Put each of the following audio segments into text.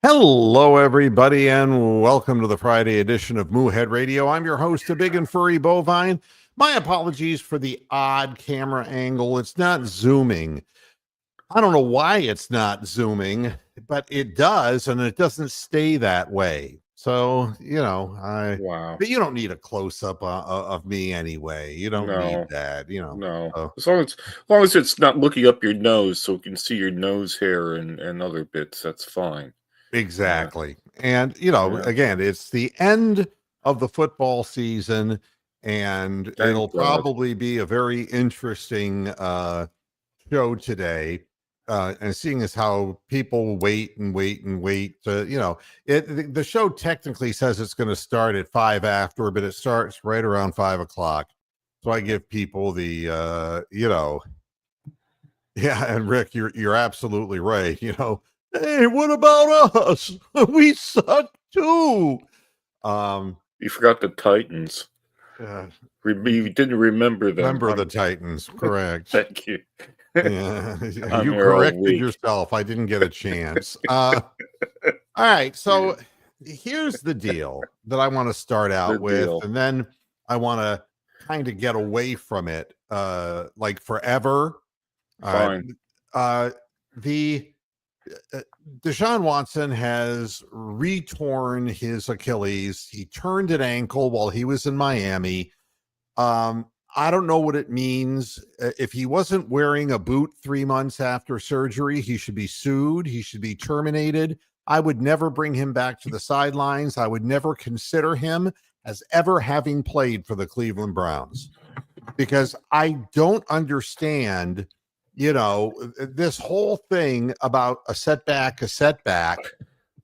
Hello, everybody, and welcome to the Friday edition of Moohead Radio. I'm your host, the Big and Furry Bovine. My apologies for the odd camera angle. It's not zooming. I don't know why it's not zooming, but it does, and it doesn't stay that way. So, Wow. but you don't need a close up of me anyway. You don't need No, that, no. So, As long as it's not looking up your nose so we can see your nose hair and other bits, that's fine. Uh, exactly. And, yeah. again, it's the end of the football season, and it'll Thank God. probably be a very interesting show today. And seeing as how people wait and wait and wait to, the show technically says it's going to start at 5 after, but it starts right around 5 o'clock. So I give people yeah, and Rick, you're absolutely right. Hey, what about us? We suck too. Um, You forgot the Titans. uh, You didn't remember them. remember the Titans, correct? Thank you. Yeah, I'm you here all corrected week. yourself. I didn't get a chance. All right, Yeah, so here's the deal that I want to start the out with, deal. and then I want to kind of get away from it, like forever. All right, Fine. uh, the uh, Deshaun Watson has retorn his Achilles. He turned an ankle while he was in Miami. I don't know what it means. If he wasn't wearing a boot 3 months after surgery, he should be sued. He should be terminated. I would never bring him back to the sidelines. I would never consider him as ever having played for the Cleveland Browns because I don't understand, this whole thing about a setback.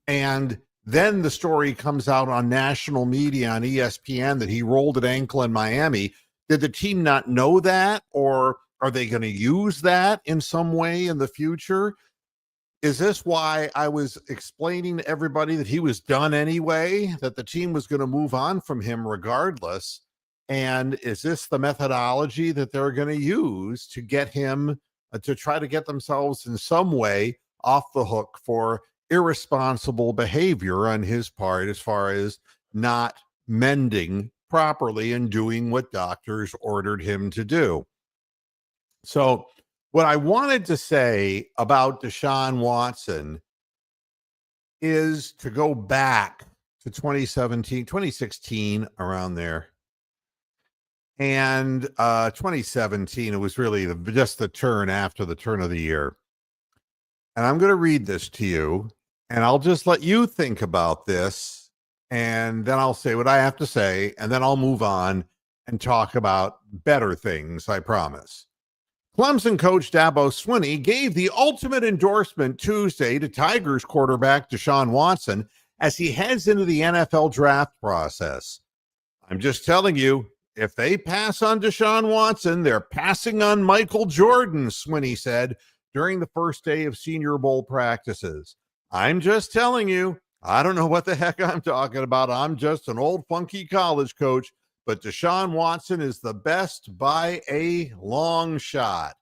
And then the story comes out on national media on ESPN that he rolled an ankle in Miami. Did the team not know that? Or are they going to use that in some way in the future? Is this why I was explaining to everybody that he was done anyway, that the team was going to move on from him regardless? And is this the methodology that they're going to use to get him to try to get themselves in some way off the hook for irresponsible behavior on his part as far as not mending properly and doing what doctors ordered him to do? So, what I wanted to say about Deshaun Watson is to go back to 2017, 2016, around there. And 2017, it was really just the turn after the turn of the year. And I'm going to read this to you, and I'll just let you think about this, and then I'll say what I have to say, and then I'll move on and talk about better things, I promise. Clemson coach Dabo Swinney gave the ultimate endorsement Tuesday to Tigers quarterback Deshaun Watson as he heads into the NFL draft process. I'm just telling you, if they pass on Deshaun Watson, they're passing on Michael Jordan, Swinney said during the first day of Senior Bowl practices. I'm just telling you, I don't know what the heck I'm talking about. I'm just an old funky college coach, but Deshaun Watson is the best by a long shot.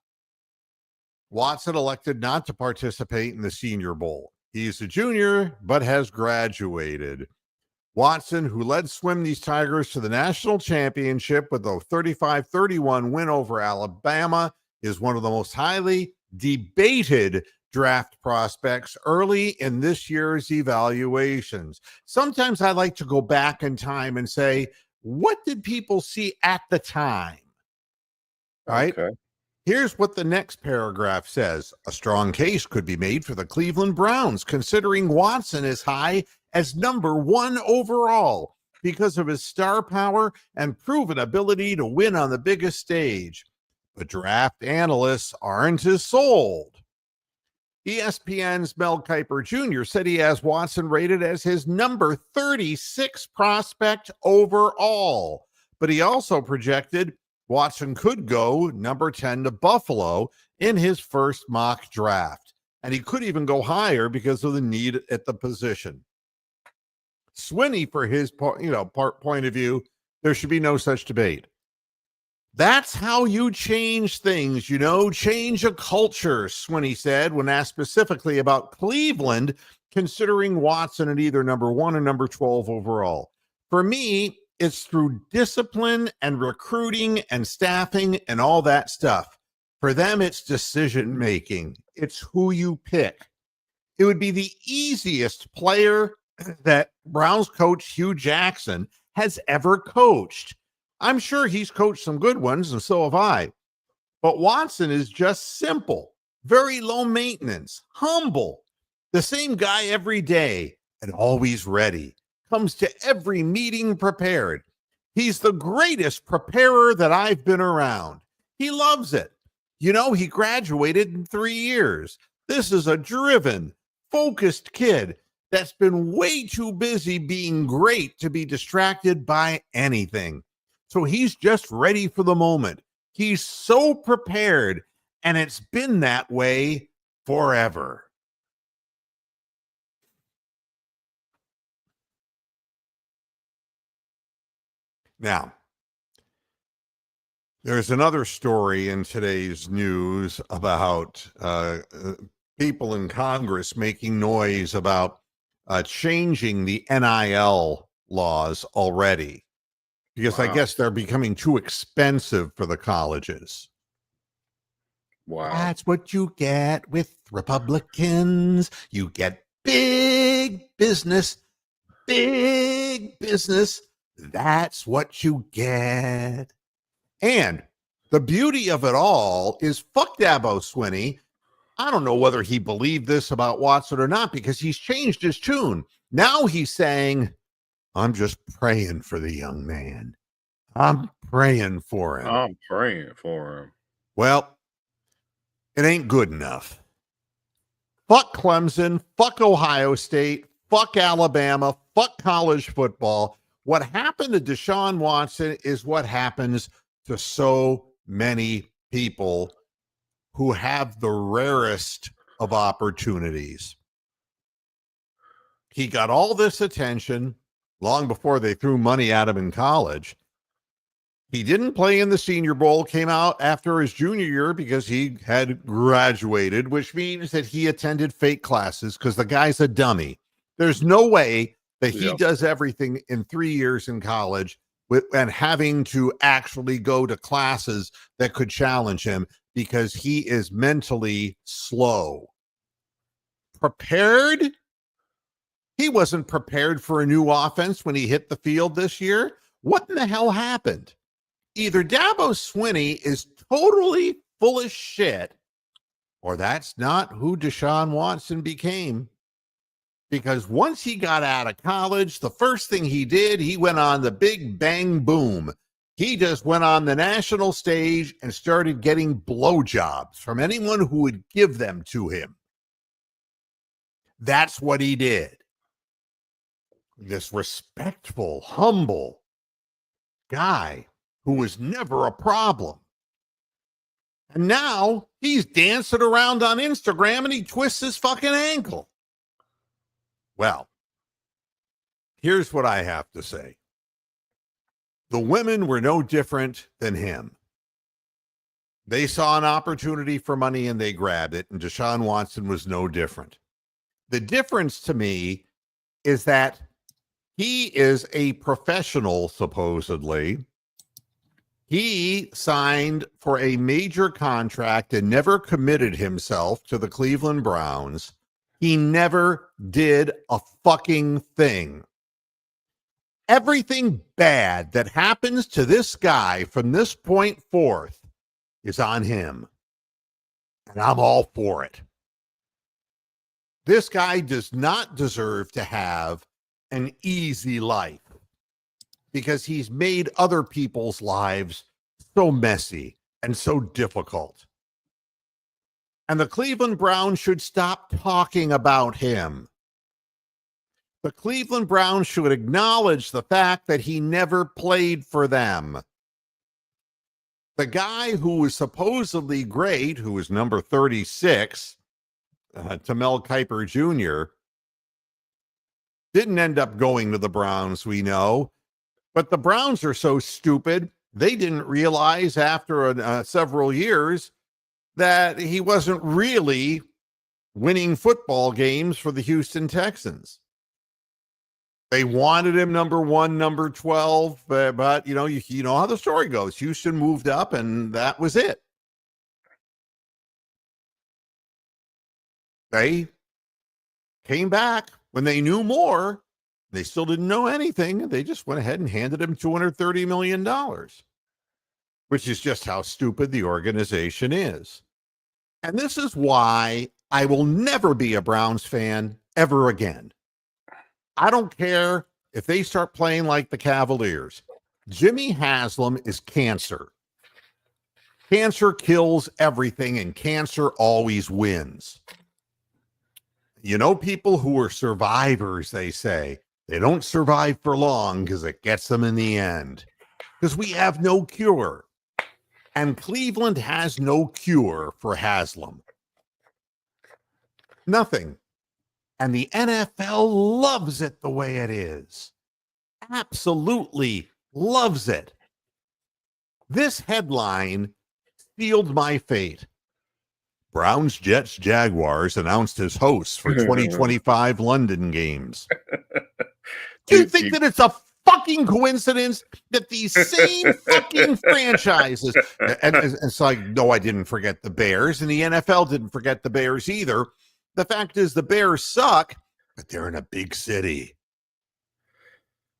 Watson elected not to participate in the Senior Bowl. He's a junior, but has graduated. Watson, who led Swimney's Tigers to the national championship with a 35-31 win over Alabama, is one of the most highly debated draft prospects early in this year's evaluations. Sometimes I like to go back in time and say, what did people see at the time? All right. Okay. Here's what the next paragraph says. A strong case could be made for the Cleveland Browns, considering Watson is high as number 1 overall because of his star power and proven ability to win on the biggest stage. But draft analysts aren't as sold. ESPN's Mel Kiper Jr. said he has Watson rated as his number 36 prospect overall, but he also projected Watson could go number 10 to Buffalo in his first mock draft, and he could even go higher because of the need at the position. Swinney, for his point of view, there should be no such debate. That's how you change things, change a culture, Swinney said when asked specifically about Cleveland considering Watson at either number 1 or number 12 overall. For me, it's through discipline and recruiting and staffing and all that stuff. For them, it's decision making. It's who you pick. It would be the easiest player that Browns coach Hugh Jackson has ever coached. I'm sure he's coached some good ones, and so have I. But Watson is just simple, very low maintenance, humble, the same guy every day, and always ready. Comes to every meeting prepared. He's the greatest preparer that I've been around. He loves it. He graduated in 3 years. This is a driven, focused kid that's been way too busy being great to be distracted by anything. So he's just ready for the moment. He's so prepared, and it's been that way forever. Now, there's another story in today's news about people in Congress making noise about changing the NIL laws already, because I guess they're becoming too expensive for the colleges. Wow. That's what you get with Republicans. You get big business, big business. That's what you get. And the beauty of it all is fuck Dabo Swinney. I don't know whether he believed this about Watson or not, because he's changed his tune. Now he's saying, I'm just praying for the young man. I'm praying for him. I'm praying for him. Well, it ain't good enough. Fuck Clemson, fuck Ohio State, fuck Alabama, fuck college football. What happened to Deshaun Watson is what happens to so many people who have the rarest of opportunities. He got all this attention long before they threw money at him in college. He didn't play in the Senior Bowl, came out after his junior year because he had graduated, which means that he attended fake classes because the guy's a dummy. There's no way that he does everything in 3 years in college and having to actually go to classes that could challenge him, because he is mentally slow. Prepared? He wasn't prepared for a new offense when he hit the field this year. What in the hell happened? Either Dabo Swinney is totally full of shit, or that's not who Deshaun Watson became. Because once he got out of college, the first thing he did, he went on the big bang boom. He just went on the national stage and started getting blowjobs from anyone who would give them to him. That's what he did. This respectful, humble guy who was never a problem. And now he's dancing around on Instagram and he twists his fucking ankle. Well, here's what I have to say. The women were no different than him. They saw an opportunity for money and they grabbed it, and Deshaun Watson was no different. The difference to me is that he is a professional, supposedly. He signed for a major contract and never committed himself to the Cleveland Browns. He never did a fucking thing. Everything bad that happens to this guy from this point forth is on him. And I'm all for it. This guy does not deserve to have an easy life, because he's made other people's lives so messy and so difficult. And the Cleveland Browns should stop talking about him. The Cleveland Browns should acknowledge the fact that he never played for them. The guy who was supposedly great, who was number 36, Tamel Kiper Jr., didn't end up going to the Browns, we know. But the Browns are so stupid, They didn't realize after several years that he wasn't really winning football games for the Houston Texans. They wanted him number 1, number 12, but you know how the story goes. Houston moved up, and that was it. They came back when they knew more. They still didn't know anything. They just went ahead and handed him $230 million, which is just how stupid the organization is. And this is why I will never be a Browns fan ever again. I don't care if they start playing like the Cavaliers. Jimmy Haslam is cancer. Cancer kills everything, and cancer always wins. You know, people who are survivors, they say, they don't survive for long because it gets them in the end. Because we have no cure. And Cleveland has no cure for Haslam. Nothing. And the NFL loves it the way it is. Absolutely loves it. This headline sealed my fate. Browns, Jets, Jaguars announced as hosts for 2025 London games. Do you think that it's a fucking coincidence that these same fucking franchises, and it's like, no, I didn't forget the Bears, and the NFL didn't forget the Bears either. The fact is the Bears suck, but they're in a big city.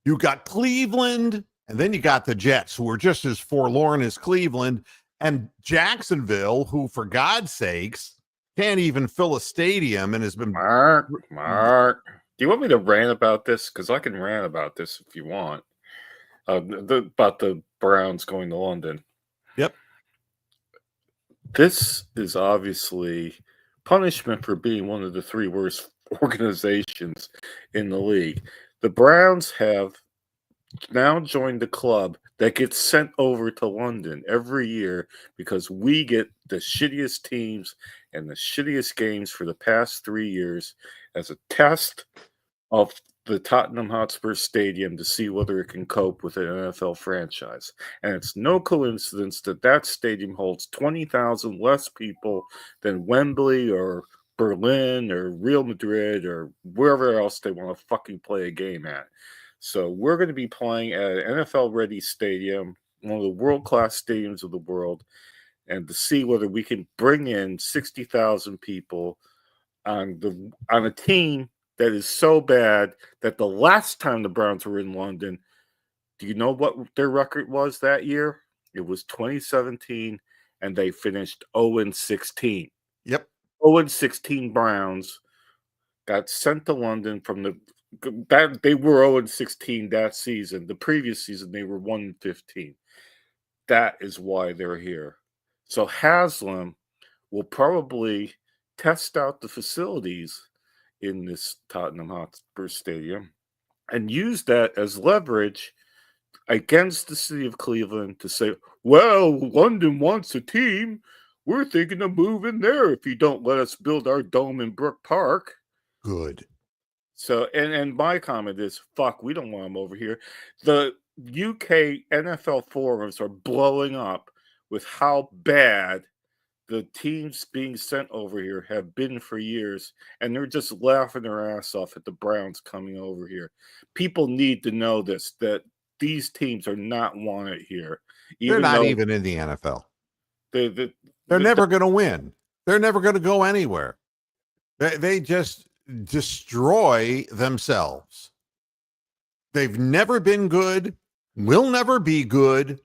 You got Cleveland, and then you got the Jets, who are just as forlorn as Cleveland, and Jacksonville, who, for God's sakes, can't even fill a stadium and has been... Mark, do you want me to rant about this? Because I can rant about this if you want. About the Browns going to London. Yep. This is obviously punishment for being one of the 3 worst organizations in the league. The Browns have now joined the club that gets sent over to London every year because we get the shittiest teams and the shittiest games for the past 3 years as a test of the Tottenham Hotspur Stadium to see whether it can cope with an NFL franchise. And it's no coincidence that that stadium holds 20,000 less people than Wembley or Berlin or Real Madrid or wherever else they want to fucking play a game at. So we're going to be playing at an NFL-ready stadium, one of the world-class stadiums of the world, and to see whether we can bring in 60,000 people on a team that is so bad that the last time the Browns were in London, do you know what their record was that year? It was 2017, and they finished 0-16. Yep. 0-16 Browns got sent to London from that they were 0-16 that season. The previous season they were 1-15. That is why they're here. So Haslam will probably test out the facilities in this Tottenham Hotspur Stadium and use that as leverage against the city of Cleveland to say, well, London wants a team. We're thinking of moving there if you don't let us build our dome in Brook Park. Good. So, and my comment is, fuck, we don't want them over here. The UK NFL forums are blowing up with how bad the teams being sent over here have been for years, and they're just laughing their ass off at the Browns coming over here. People need to know this, that these teams are not wanted here. They're not even in the NFL. They're never going to win. They're never going to go anywhere. They just destroy themselves. They've never been good, will never be good,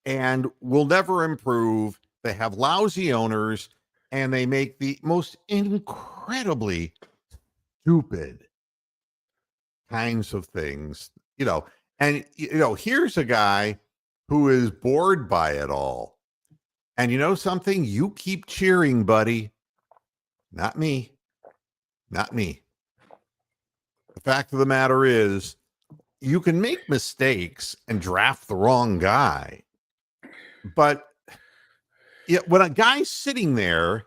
and will never improve. They have lousy owners, and they make the most incredibly stupid kinds of things, and here's a guy who is bored by it all. And you know something? You keep cheering, buddy. Not me. Not me. The fact of the matter is, you can make mistakes and draft the wrong guy. But when a guy's sitting there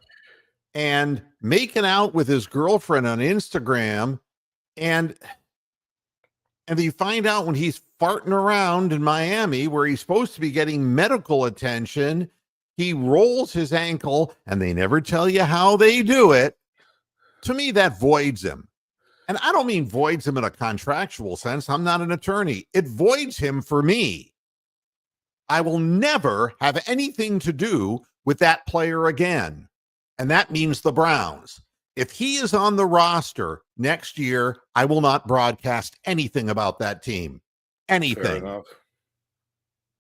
and making out with his girlfriend on Instagram and And you find out when he's farting around in Miami, where he's supposed to be getting medical attention, he rolls his ankle, and they never tell you how they do it. To me, that voids him. And I don't mean voids him in a contractual sense. I'm not an attorney. It voids him for me. I will never have anything to do with that player again. And that means the Browns. If he is on the roster next year, I will not broadcast anything about that team. Anything. Fair enough.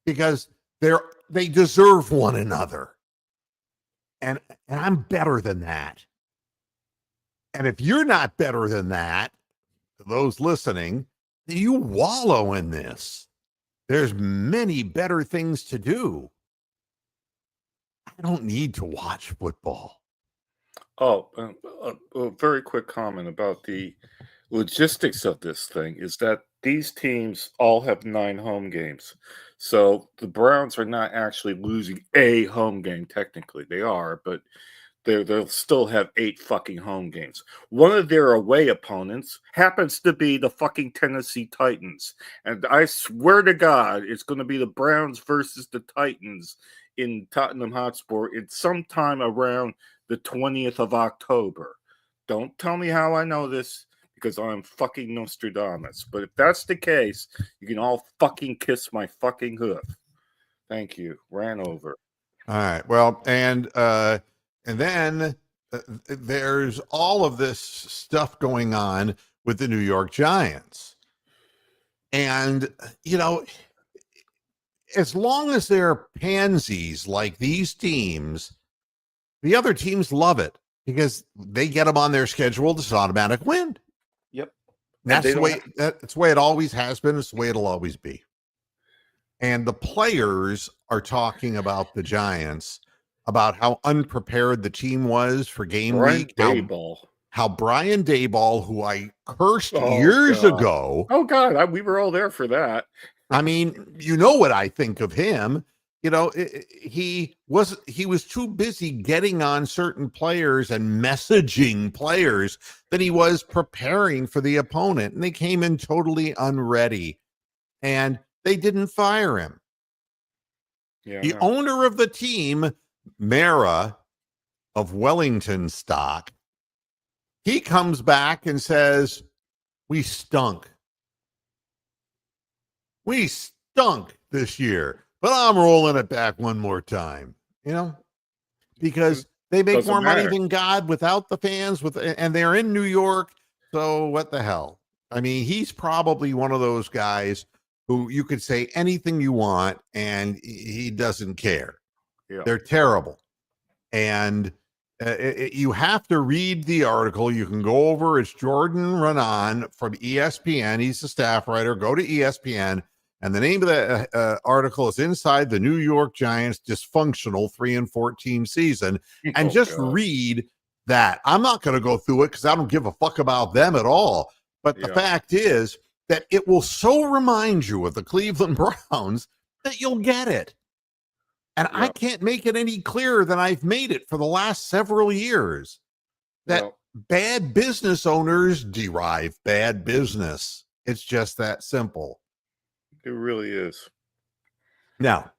Because they deserve one another. And I'm better than that. And if you're not better than that, to those listening, you wallow in this. There's many better things to do. I don't need to watch football. Oh, a very quick comment about the logistics of this thing is that these teams all have 9 home games. So the Browns are not actually losing a home game, technically. They are, but they'll still have 8 fucking home games. One of their away opponents happens to be the fucking Tennessee Titans. And I swear to God, it's going to be the Browns versus the Titans in Tottenham Hotspur. It's sometime around the 20th of October. Don't tell me how I know this, because I'm fucking Nostradamus. But if that's the case, you can all fucking kiss my fucking hoof. Thank you. Ran over. All right. Well, and then there's all of this stuff going on with the New York Giants. And, you know, as long as they're pansies like these teams, the other teams love it because they get them on their schedule. It's an automatic win. Yep. That's the way it always has been. It's the way it'll always be. And the players are talking about the Giants, about how unprepared the team was for game week. How Brian Daboll, who I cursed years ago. Oh, God. We were all there for that. I mean, you know what I think of him. You know, he was too busy getting on certain players and messaging players than he was preparing for the opponent. And they came in totally unready. And they didn't fire him. Yeah, the owner of the team, Mara of Wellington stock, he comes back and says, we stunk. We stunk this year, but I'm rolling it back one more time, you know, because they make more money than God without the fans, and they're in New York. So what the hell? I mean, he's probably one of those guys who you could say anything you want and he doesn't care. Yeah. They're terrible. And you have to read the article. You can go over. It's Jordan Raanan from ESPN. He's the staff writer. Go to ESPN. And the name of the article is Inside the New York Giants Dysfunctional 3-14 Season. And read that. I'm not going to go through it because I don't give a fuck about them at all. But the fact is that it will so remind you of the Cleveland Browns that you'll get it. And I can't make it any clearer than I've made it for the last several years. That bad business owners derive bad business. It's just that simple. It really is. Now,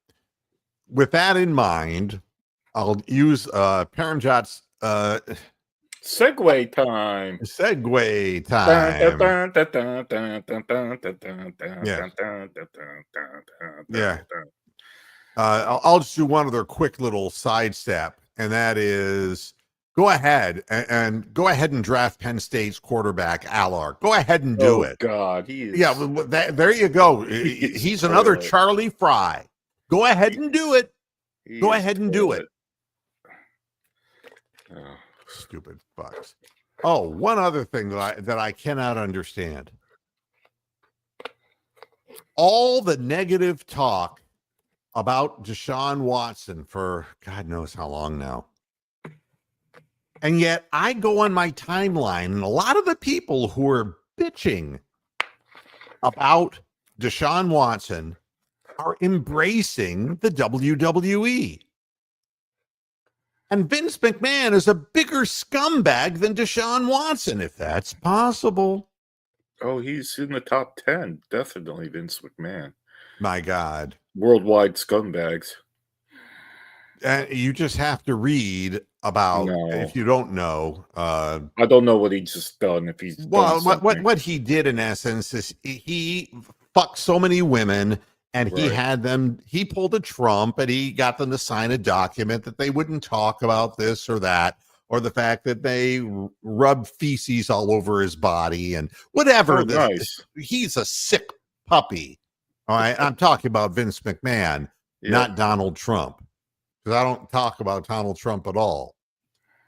with that in mind, I'll use Paramjot's Segway time. Segway time. Yeah. I'll just do one other quick little sidestep, and that is go ahead and draft Penn State's quarterback, Allard. Go ahead and do it. God, he is. Yeah, there you go. He's another Charlie Fry. Go ahead and do it. Go ahead and do it. Oh. Stupid fucks. Oh, one other thing that I cannot understand. All the negative talk about Deshaun Watson for God knows how long now. And yet I go on my timeline, and a lot of the people who are bitching about Deshaun Watson are embracing the WWE. And Vince McMahon is a bigger scumbag than Deshaun Watson, if that's possible. Oh, he's in the top 10. Definitely Vince McMahon. My God. Worldwide scumbags. And you just have to read about, No. if you don't know, I don't know what he's just done, if he's done well, something. what he did in essence is he fucked so many women, and Right. he pulled a Trump, and he got them to sign a document that they wouldn't talk about this or that, or the fact that they rubbed feces all over his body and whatever. Oh, nice. He's a sick puppy. All right. I'm talking about Vince McMahon, Yep. not Donald Trump, because I don't talk about Donald Trump at all.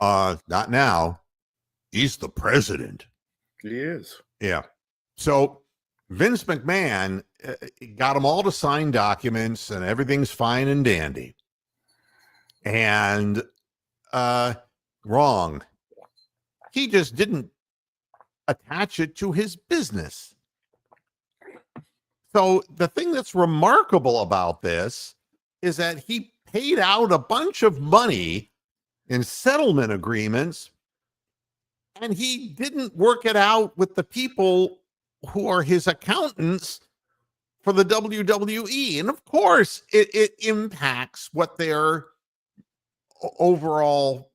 Not now. He's the president. He is. Yeah. So Vince McMahon got them all to sign documents, and everything's fine and dandy. And wrong. He just didn't attach it to his business. So the thing that's remarkable about this is that he paid out a bunch of money in settlement agreements, and he didn't work it out with the people who are his accountants for the WWE. And of course, it impacts what their overall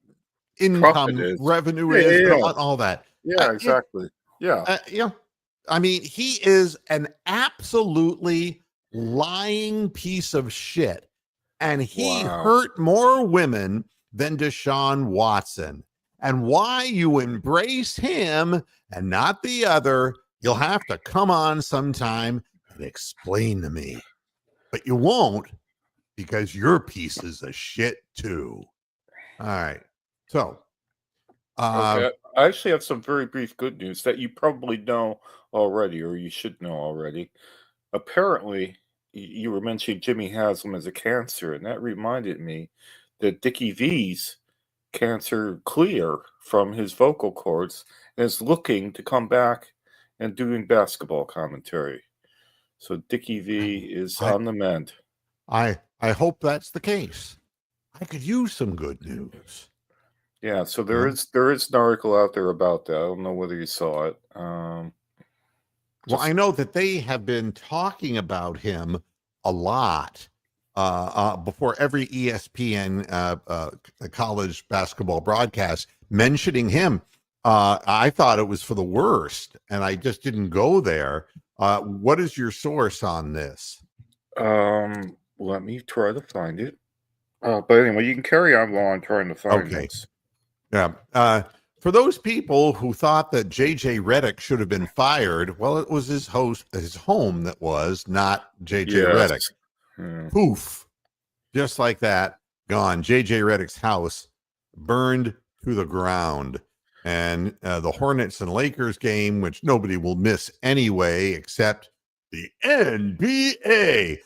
Profit income is. revenue Yeah, is, yeah, and yeah. all that. Yeah, exactly. Yeah. You know, I mean, he is an absolutely lying piece of shit, and he Wow. hurt more women than Deshaun Watson. And why you embrace him and not the other, you'll have to come on sometime and explain to me. But you won't, because you're pieces of shit too. All right. So, Okay. I actually have some very brief good news that you probably know already, or you should know already. Apparently, you were mentioning Jimmy Haslam as a cancer, and that reminded me that Dickie V's cancer clear from his vocal cords and is looking to come back and doing basketball commentary. So Dickie V is I, on the mend. I hope that's the case. I could use some good news. Yeah, so Yeah. there is an article out there about that. I don't know whether you saw it. Well, I know that they have been talking about him a lot before every ESPN college basketball broadcast, mentioning him. I thought it was for the worst, and I just didn't go there. What is your source on this? Let me try to find it. But anyway, you can carry on while I'm trying to find Okay. this. Yeah. For those people who thought that JJ Redick should have been fired, well, it was his home that was, not JJ Yes. Redick. Hmm. Poof. Just like that, gone. JJ Redick's house burned to the ground. And the Hornets and Lakers game, which nobody will miss anyway, except the NBA.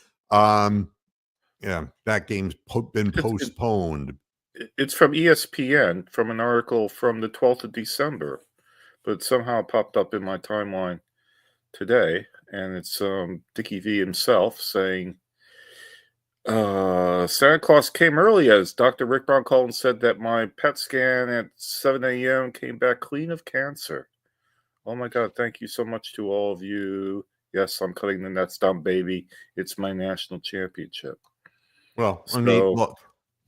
Yeah, that game's been postponed. It's from ESPN, from an article from the 12th of December, but it somehow popped up in my timeline today, and it's Dickie V himself saying, Santa Claus came early, as Dr. Rick Brown called and said that my PET scan at 7 a.m. came back clean of cancer. Oh my God, thank you so much to all of you. Yes, I'm cutting the nets down, baby. It's my national championship. Well, I mean, look,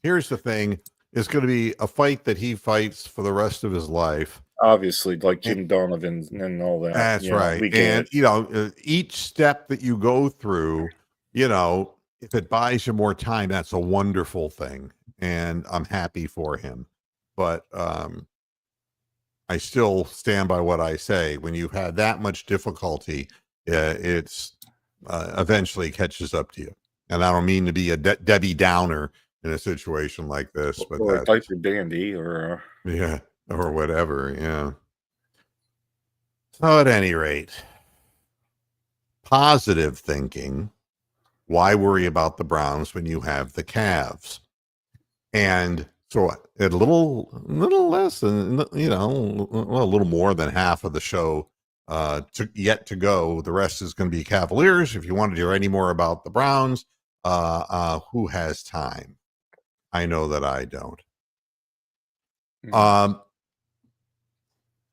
here's the thing. It's going to be a fight that he fights for the rest of his life. Obviously, like Jim Donovan and all that. That's right. And, each step that you go through, if it buys you more time, that's a wonderful thing. And I'm happy for him. But I still stand by what I say. When you've had that much difficulty, it's eventually catches up to you. And I don't mean to be a Debbie Downer in a situation like this, but or a diaper dandy, or yeah, or whatever. Yeah. So at any rate, positive thinking. Why worry about the Browns when you have the Cavs? And so a little less than, a little more than half of the show yet to go. The rest is going to be Cavaliers. If you want to hear any more about the Browns, who has time? I know that I don't.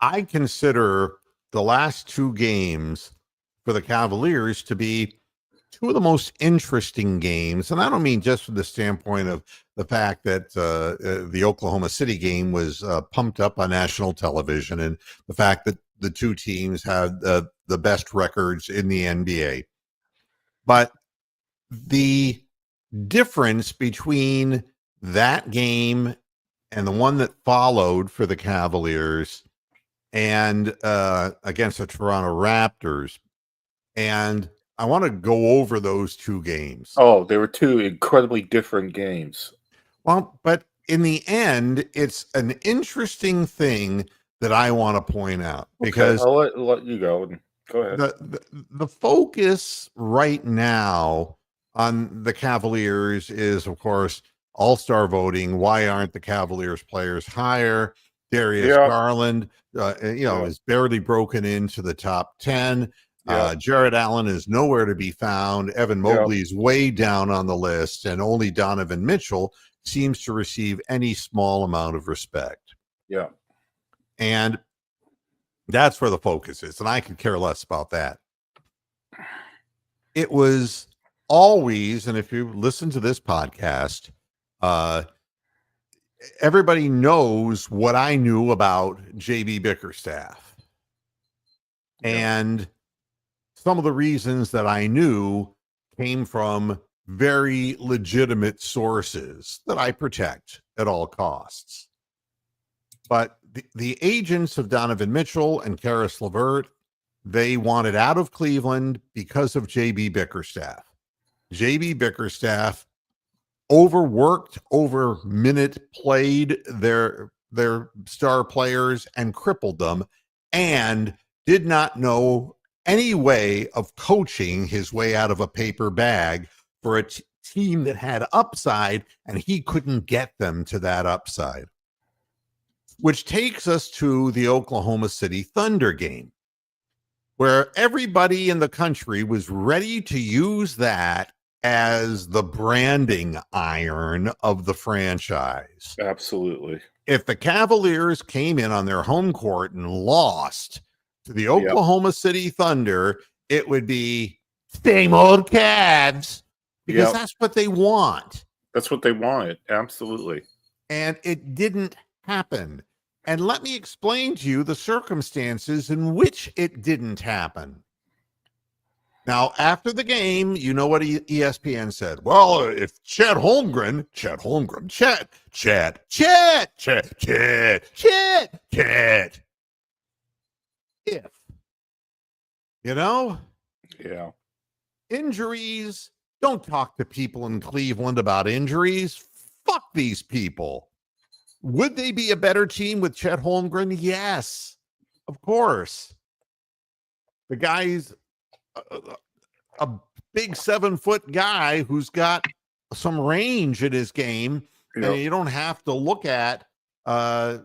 I consider the last two games for the Cavaliers to be two of the most interesting games. And I don't mean just from the standpoint of the fact that the Oklahoma City game was pumped up on national television and the fact that the two teams had the best records in the NBA. But the difference between that game and the one that followed for the Cavaliers and against the Toronto Raptors. And I want to go over those two games. Oh, they were two incredibly different games. Well, but in the end, it's an interesting thing that I want to point out because I'll let you go. Go ahead. The focus right now on the Cavaliers is, of course, all-star voting. Why aren't the Cavaliers players higher? Darius Garland, is barely broken into the top 10. Jared Allen is nowhere to be found. Evan Mobley's way down on the list, and only Donovan Mitchell seems to receive any small amount of respect. Yeah. And that's where the focus is, and I could care less about that. It was always, and if you listen to this podcast, everybody knows what I knew about JB Bickerstaff. And some of the reasons that I knew came from very legitimate sources that I protect at all costs. But the agents of Donovan Mitchell and Karis LeVert, they wanted out of Cleveland because of JB Bickerstaff. JB Bickerstaff overworked, over minute played their star players and crippled them, and did not know any way of coaching his way out of a paper bag for a team that had upside, and he couldn't get them to that upside. Which takes us to the Oklahoma City Thunder game, where everybody in the country was ready to use that as the branding iron of the franchise. Absolutely. If the Cavaliers came in on their home court and lost to the Oklahoma City Thunder, it would be same old Cavs, because that's what they want. That's what they wanted. Absolutely. And it didn't happen. And let me explain to you the circumstances in which it didn't happen. Now, after the game, you know what ESPN said? Well, if Chet Holmgren, if, injuries, don't talk to people in Cleveland about injuries. Fuck these people. Would they be a better team with Chet Holmgren? Yes, of course. The guy's a big 7-foot guy who's got some range in his game, and you don't have to look at a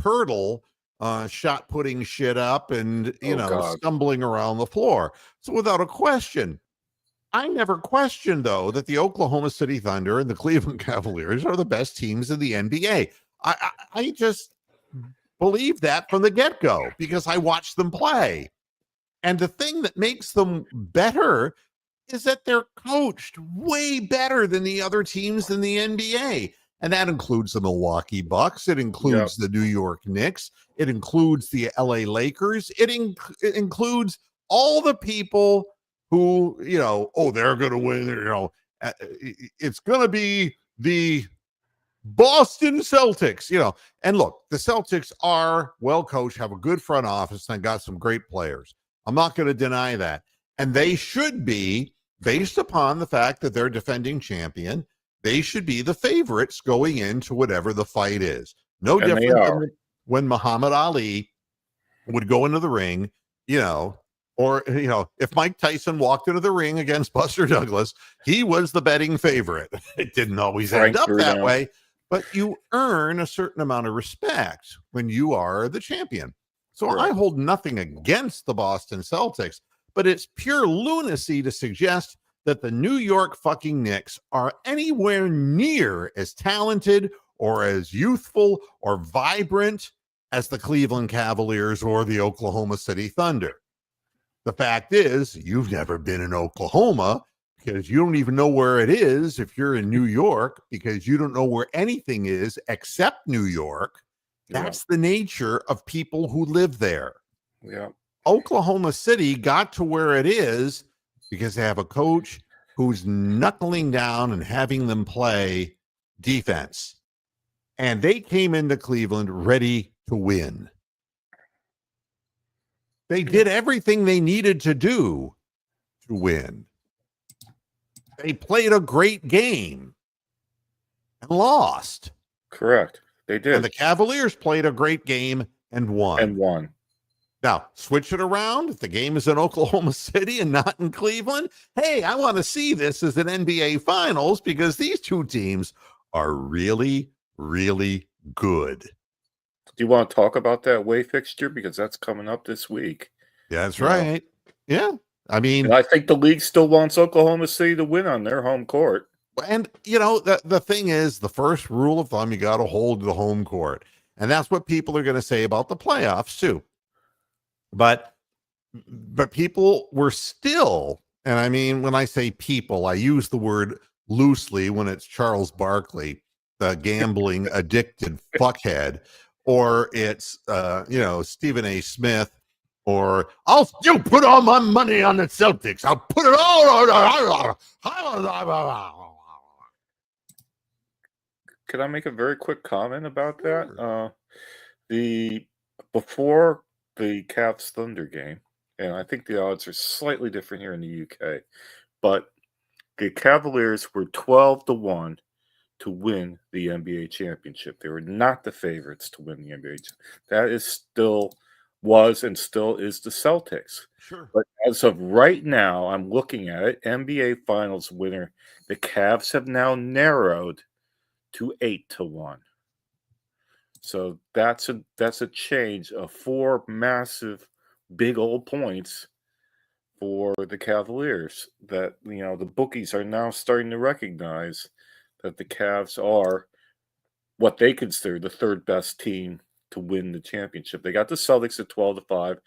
Pirtle shot putting shit up and stumbling around the floor. So without a question, I never questioned, though, that the Oklahoma City Thunder and the Cleveland Cavaliers are the best teams in the NBA. I just believe that from the get-go because I watched them play. And the thing that makes them better is that they're coached way better than the other teams in the NBA. And that includes the Milwaukee Bucks. It includes the New York Knicks. It includes the LA Lakers. It includes all the people who, they're going to win. It's going to be the Boston Celtics, And look, the Celtics are well coached, have a good front office, and got some great players. I'm not going to deny that. And they should be, based upon the fact that they're defending champion, they should be the favorites going into whatever the fight is. No different than when Muhammad Ali would go into the ring, or, if Mike Tyson walked into the ring against Buster Douglas, he was the betting favorite. It didn't always end up that way, but you earn a certain amount of respect when you are the champion. So I hold nothing against the Boston Celtics, but it's pure lunacy to suggest that the New York fucking Knicks are anywhere near as talented or as youthful or vibrant as the Cleveland Cavaliers or the Oklahoma City Thunder. The fact is, you've never been in Oklahoma because you don't even know where it is if you're in New York, because you don't know where anything is except New York. That's the nature of people who live there. Yeah. Oklahoma City got to where it is because they have a coach who's knuckling down and having them play defense. And they came into Cleveland ready to win. They did everything they needed to do to win. They played a great game and lost. Correct. They did. And the Cavaliers played a great game and won. Now, switch it around. If the game is in Oklahoma City and not in Cleveland, hey, I want to see this as an NBA Finals because these two teams are really, really good. Do you want to talk about that away fixture? Because that's coming up this week. Yeah, that's right. Yeah. I mean, and I think the league still wants Oklahoma City to win on their home court. And, the thing is, the first rule of thumb, you got to hold the home court. And that's what people are going to say about the playoffs, too. But people were still, and I mean, when I say people, I use the word loosely when it's Charles Barkley, the gambling addicted fuckhead, or it's, Stephen A. Smith, or I'll still put all my money on the Celtics. I'll put it all. Can I make a very quick comment about that? Before the Cavs Thunder game, and I think the odds are slightly different here in the UK, but the Cavaliers were 12-1 to win the NBA championship. They were not the favorites to win the NBA. That is still was and still is the Celtics. Sure. But as of right now, I'm looking at it, NBA Finals winner, the Cavs have now narrowed to 8-1. So that's a change of 4 massive big old points for the Cavaliers that the bookies are now starting to recognize that the Cavs are what they consider the third best team to win the championship. They got the Celtics at 12-5.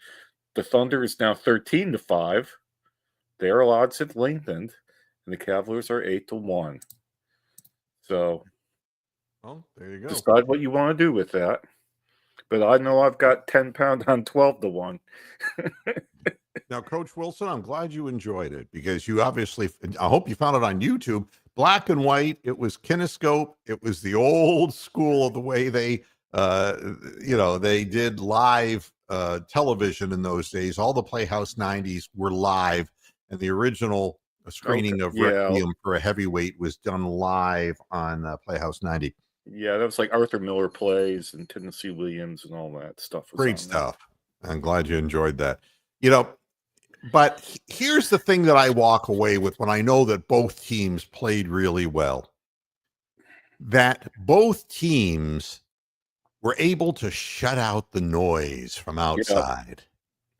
The Thunder is now 13-5. Their odds have lengthened, and the Cavaliers are 8-1. So there you go. Decide what you want to do with that. But I know I've got 10 pound on 12-1. Now, Coach Wilson, I'm glad you enjoyed it because you obviously, I hope you found it on YouTube, black and white. It was kinescope. It was the old school of the way they, they did live television in those days. All the Playhouse 90s were live, and the original screening of Requiem for a Heavyweight was done live on Playhouse 90. Yeah, that was like Arthur Miller Plays and Tennessee Williams and all that stuff. Great stuff. I'm glad you enjoyed that. But here's the thing that I walk away with when I know that both teams played really well. That both teams were able to shut out the noise from outside.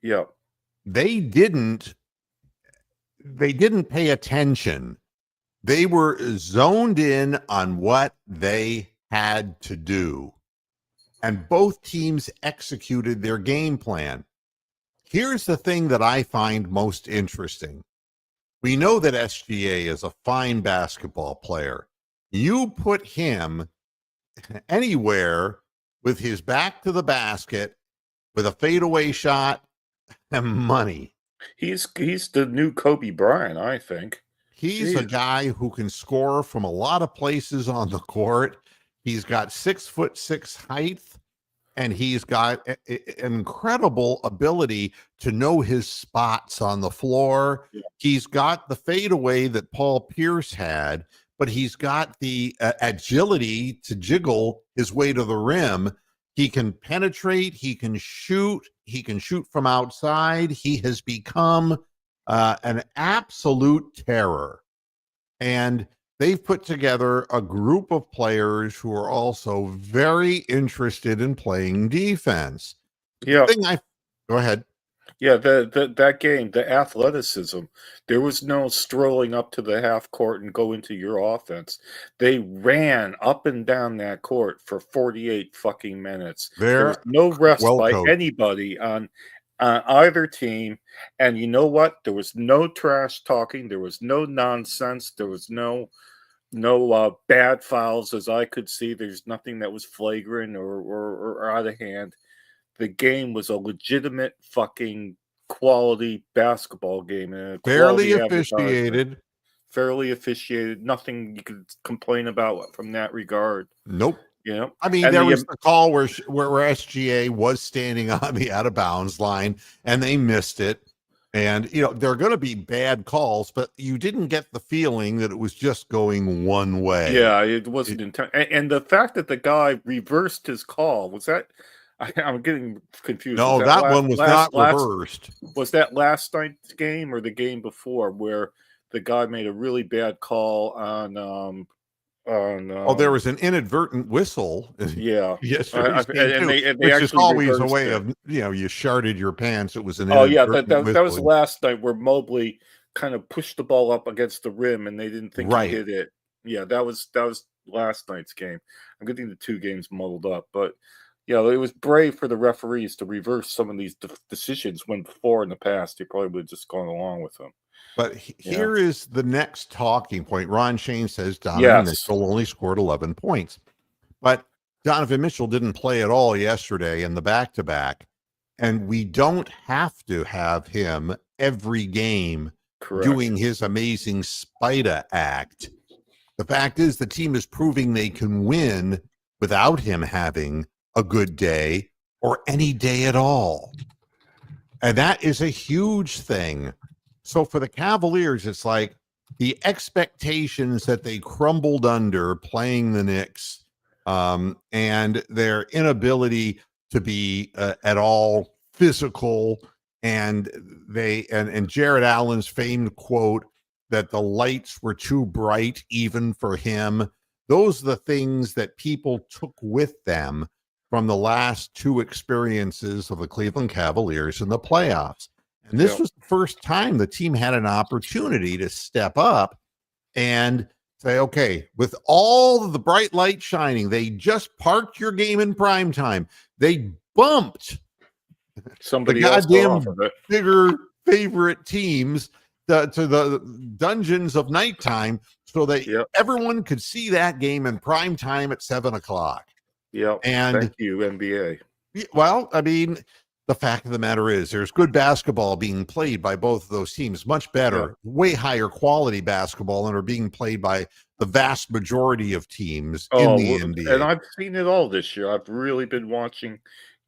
Yeah. They didn't pay attention. They were zoned in on what they had to do. And both teams executed their game plan. Here's the thing that I find most interesting. We know that SGA is a fine basketball player. You put him anywhere with his back to the basket, with a fadeaway shot, and money. He's the new Kobe Bryant, I think. He's a guy who can score from a lot of places on the court. He's got 6'6" height, and he's got an incredible ability to know his spots on the floor. Yeah. He's got the fadeaway that Paul Pierce had, but he's got the agility to jiggle his way to the rim. He can penetrate. He can shoot. He can shoot from outside. He has become an absolute terror. And they've put together a group of players who are also very interested in playing defense. Yeah. Go ahead. Yeah, that game, the athleticism, there was no strolling up to the half court and go into your offense. They ran up and down that court for 48 fucking minutes. There was They're no rest well by coached. anybody on either team. And you know what? There was no trash talking. There was no nonsense. There was no bad fouls as I could see. There's nothing that was flagrant or out of hand. The game was a legitimate fucking quality basketball game and a Fairly quality advertisement. officiated. Fairly officiated. Nothing you could complain about from that regard. Nope. You know, I mean, and there was the call where SGA was standing on the out of bounds line and they missed it. And, there are going to be bad calls, but you didn't get the feeling that it was just going one way. Yeah, it wasn't intent. And the fact that the guy reversed his call, was that? I'm getting confused. No, that one was not reversed. Was that last night's game or the game before where the guy made a really bad call on there was an inadvertent whistle. Yeah. Yesterday's and they which is always a way it. of, you sharded your pants. It was an that inadvertent was last night where Mobley kind of pushed the ball up against the rim and they didn't think he hit it. Yeah, that was last night's game. I'm getting the two games muddled up, but yeah, it was brave for the referees to reverse some of these decisions when before in the past they probably would have just gone along with them. But here is the next talking point. Ron Shane says Donovan Mitchell only scored 11 points. But Donovan Mitchell didn't play at all yesterday in the back-to-back. And we don't have to have him every game doing his amazing spider act. The fact is the team is proving they can win without him having a good day or any day at all. And that is a huge thing. So for the Cavaliers, it's like the expectations that they crumbled under playing the Knicks and their inability to be at all physical. And and Jared Allen's famed quote that the lights were too bright even for him. Those are the things that people took with them from the last two experiences of the Cleveland Cavaliers in the playoffs. And this was the first time the team had an opportunity to step up and say, okay, with all the bright light shining, they just parked your game in prime time. They bumped somebody the goddamn else off of it. Bigger favorite teams to the dungeons of nighttime so that everyone could see that game in prime time at 7:00. Yeah. And thank you, NBA. Well, I mean, the fact of the matter is there's good basketball being played by both of those teams, much better, way higher quality basketball than are being played by the vast majority of teams in the NBA. And I've seen it all this year. I've really been watching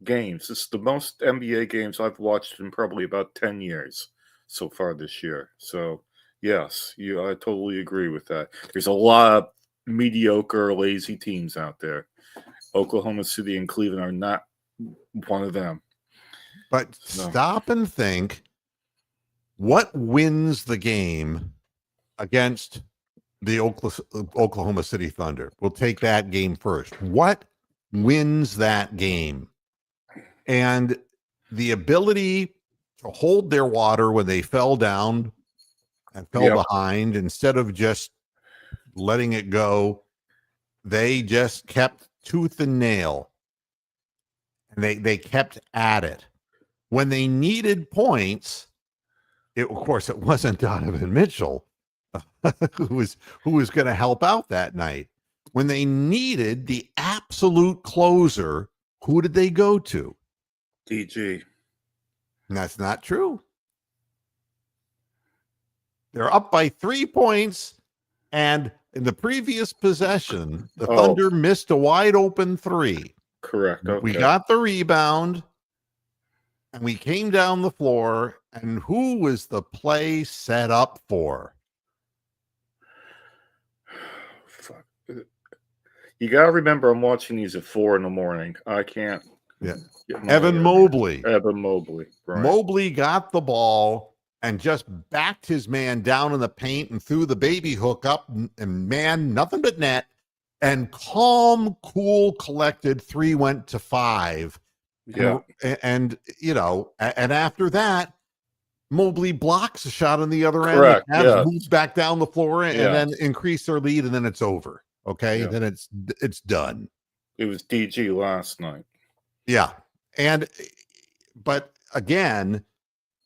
games. It's the most NBA games I've watched in probably about 10 years so far this year. So, yes, I totally agree with that. There's a lot of mediocre, lazy teams out there. Oklahoma City and Cleveland are not one of them. But stop and think, what wins the game against the Oklahoma City Thunder? We'll take that game first. What wins that game? And the ability to hold their water when they fell down and fell behind, instead of just letting it go, they just kept tooth and nail. And they kept at it. When they needed points, of course, it wasn't Donovan Mitchell who was going to help out that night. When they needed the absolute closer, who did they go to? DG. And that's not true. They're up by 3 points, and in the previous possession, the Thunder missed a wide open three. Correct. Okay. We got the rebound. And we came down the floor, and who was the play set up for? Fuck. You got to remember, I'm watching these at 4 a.m. I can't. Yeah. Evan Mobley. Right. Mobley got the ball and just backed his man down in the paint and threw the baby hook up, and man, nothing but net. And calm, cool, collected, 3 went to 5. Yeah. And and after that, Mobley blocks a shot on the other end. Correct. The Cavs Yeah. move back down the floor and Yeah. then increase their lead, and then it's over. Okay, Yeah. then it's done. It was DG last night. Yeah, but again,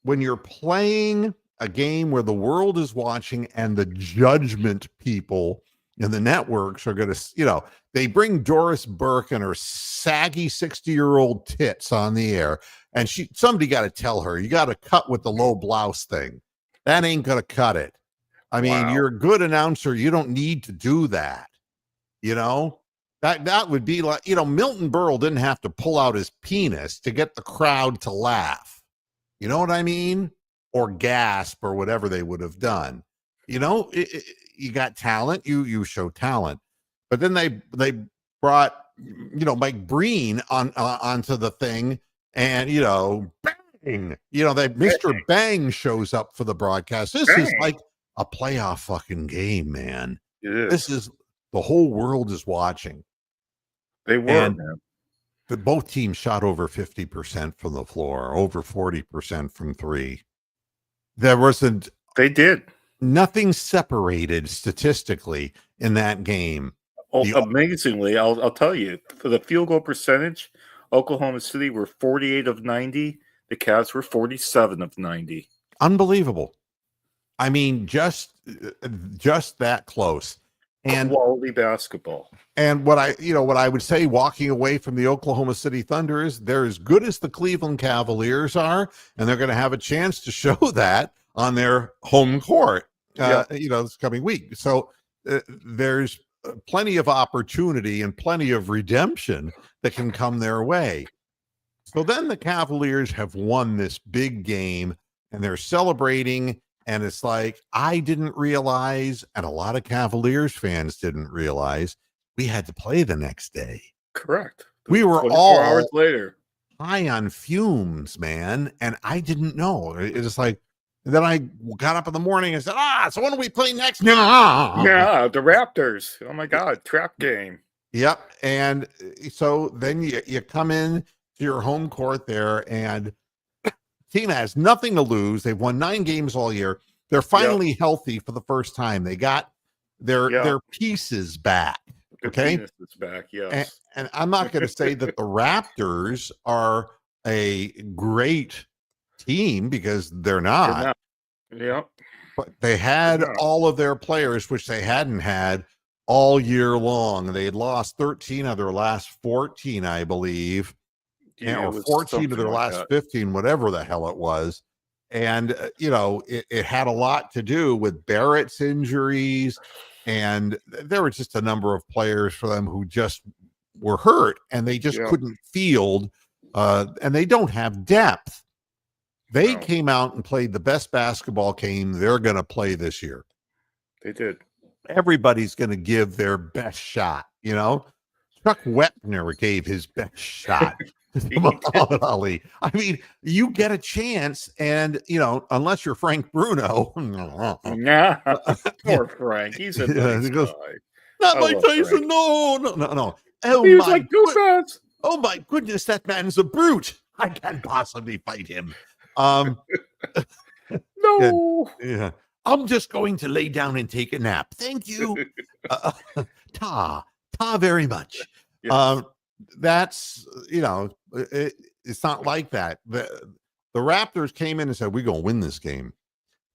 when you're playing a game where the world is watching and the judgment people and the networks are going to, they bring Doris Burke and her saggy 60-year-old tits on the air, and somebody got to tell her, you got to cut with the low blouse thing. That ain't going to cut it. I mean, you're a good announcer. You don't need to do that. That would be like, Milton Berle didn't have to pull out his penis to get the crowd to laugh. You know what I mean? Or gasp or whatever they would have done. You got talent, you show talent. But then they brought, Mike Breen onto the thing, and, bang, Mr. Bang shows up for the broadcast. This is like a playoff fucking game, man. This is, the whole world is watching. They were, man. But both teams shot over 50% from the floor, over 40% from three. There wasn't. They did. Nothing separated statistically in that game. Amazingly, I'll tell you, for the field goal percentage, Oklahoma City were 48 of 90. The Cavs were 47 of 90. Unbelievable. I mean, just that close. And quality basketball. And what I would say walking away from the Oklahoma City Thunder is they're as good as the Cleveland Cavaliers are, and they're going to have a chance to show that on their home court, this coming week. So there's plenty of opportunity and plenty of redemption that can come their way. So then the Cavaliers have won this big game, and they're celebrating. And it's like, I didn't realize, and a lot of Cavaliers fans didn't realize, we had to play the next day. Correct. We were all hours later high on fumes, man. And I didn't know. It's like, then I got up in the morning and said, so when do we play next? Yeah, the Raptors. Oh my God, trap game. Yep. And so then you come in to your home court there, and team has nothing to lose. They've won 9 games all year. They're finally healthy for the first time. They got their pieces back. Okay. Their pieces back, yes. And I'm not going to say that the Raptors are a great team, because they're not. Yep. But they had all of their players, which they hadn't had all year long. They had lost 13 of their last 14, I believe. Or 14 of their last 15, whatever the hell it was. And, it had a lot to do with Barrett's injuries. And there were just a number of players for them who just were hurt, and they just couldn't field. And they don't have depth. They came out and played the best basketball game they're going to play this year. They did. Everybody's going to give their best shot. Chuck Wepner gave his best shot. Muhammad Ali. I mean, you get a chance, and unless you're Frank Bruno, nah, poor Frank. He's a nice guy. Not Mike Tyson. No. Oh, he was like goofballs. Oh my goodness, that man's a brute. I can't possibly fight him. No. Yeah. I'm just going to lay down and take a nap. Thank you. Ta very much. Yes. That's, it's not like that. The Raptors came in and said, we're going to win this game.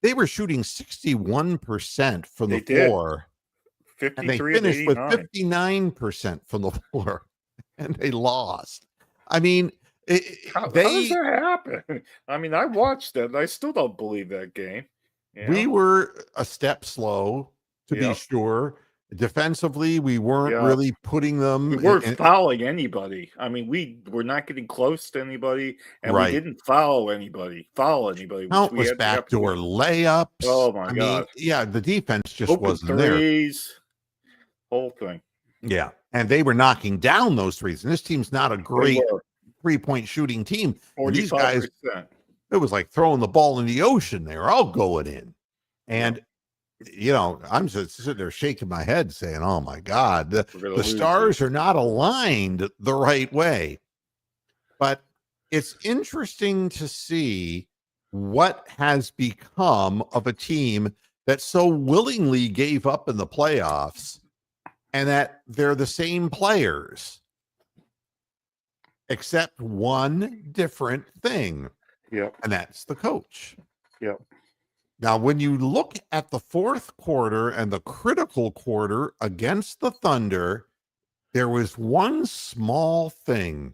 They were shooting 61% from the floor. 53 and they finished with 59% from the floor, and they lost. I mean, how does that happen? I mean, I watched it. I still don't believe that game. We were a step slow, to be sure. Defensively, we weren't really putting them. We weren't fouling anybody. I mean, we were not getting close to anybody, and we didn't foul anybody. Countless backdoor layups. Oh my God! The defense just Open wasn't threes, whole thing. Yeah, and they were knocking down those threes. And this team's not a great 3-point shooting team. These guys, it was like throwing the ball in the ocean. They were all going in, and. I'm just sitting there shaking my head saying, oh my God, the stars are not aligned the right way. But it's interesting to see what has become of a team that so willingly gave up in the playoffs, and that they're the same players, except one different thing, Yep. and that's the coach. Yep. Now, when you look at the fourth quarter and the critical quarter against the Thunder, there was one small thing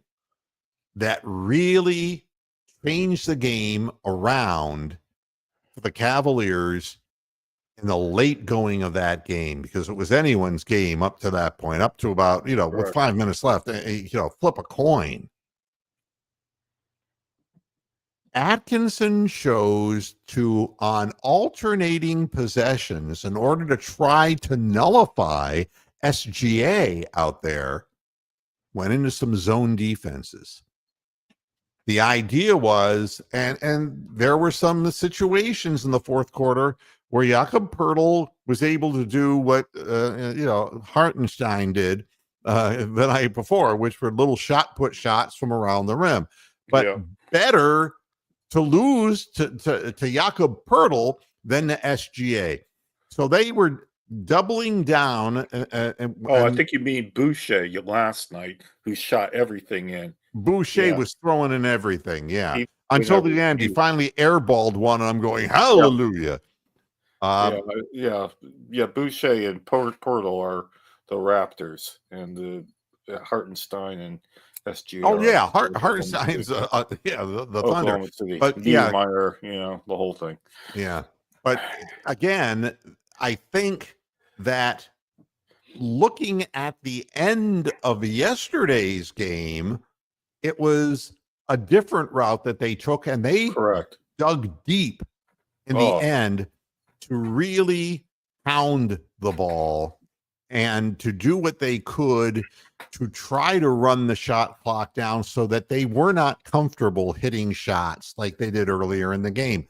that really changed the game around for the Cavaliers in the late going of that game, because it was anyone's game up to that point, up to about, with Correct. 5 minutes left, flip a coin. Atkinson chose to, on alternating possessions, in order to try to nullify SGA out there, went into some zone defenses. The idea was, and there were some situations in the fourth quarter where Jakob Poeltl was able to do what Hartenstein did the night before, which were little shot put shots from around the rim. But better to lose to Jakob Poeltl than to SGA. So they were doubling down. I think you mean Boucher last night, who shot everything in. Boucher was throwing in everything, until the end. He finally airballed one, and I'm going, hallelujah. Boucher and Poeltl are the Raptors, and the Hartenstein and SGA. Oh yeah, Hartenstein's the Thunder. City. But Meyer, the whole thing. Yeah, but again, I think that looking at the end of yesterday's game, it was a different route that they took, and they dug deep in the end to really pound the ball and to do what they could to try to run the shot clock down so that they were not comfortable hitting shots like they did earlier in the game.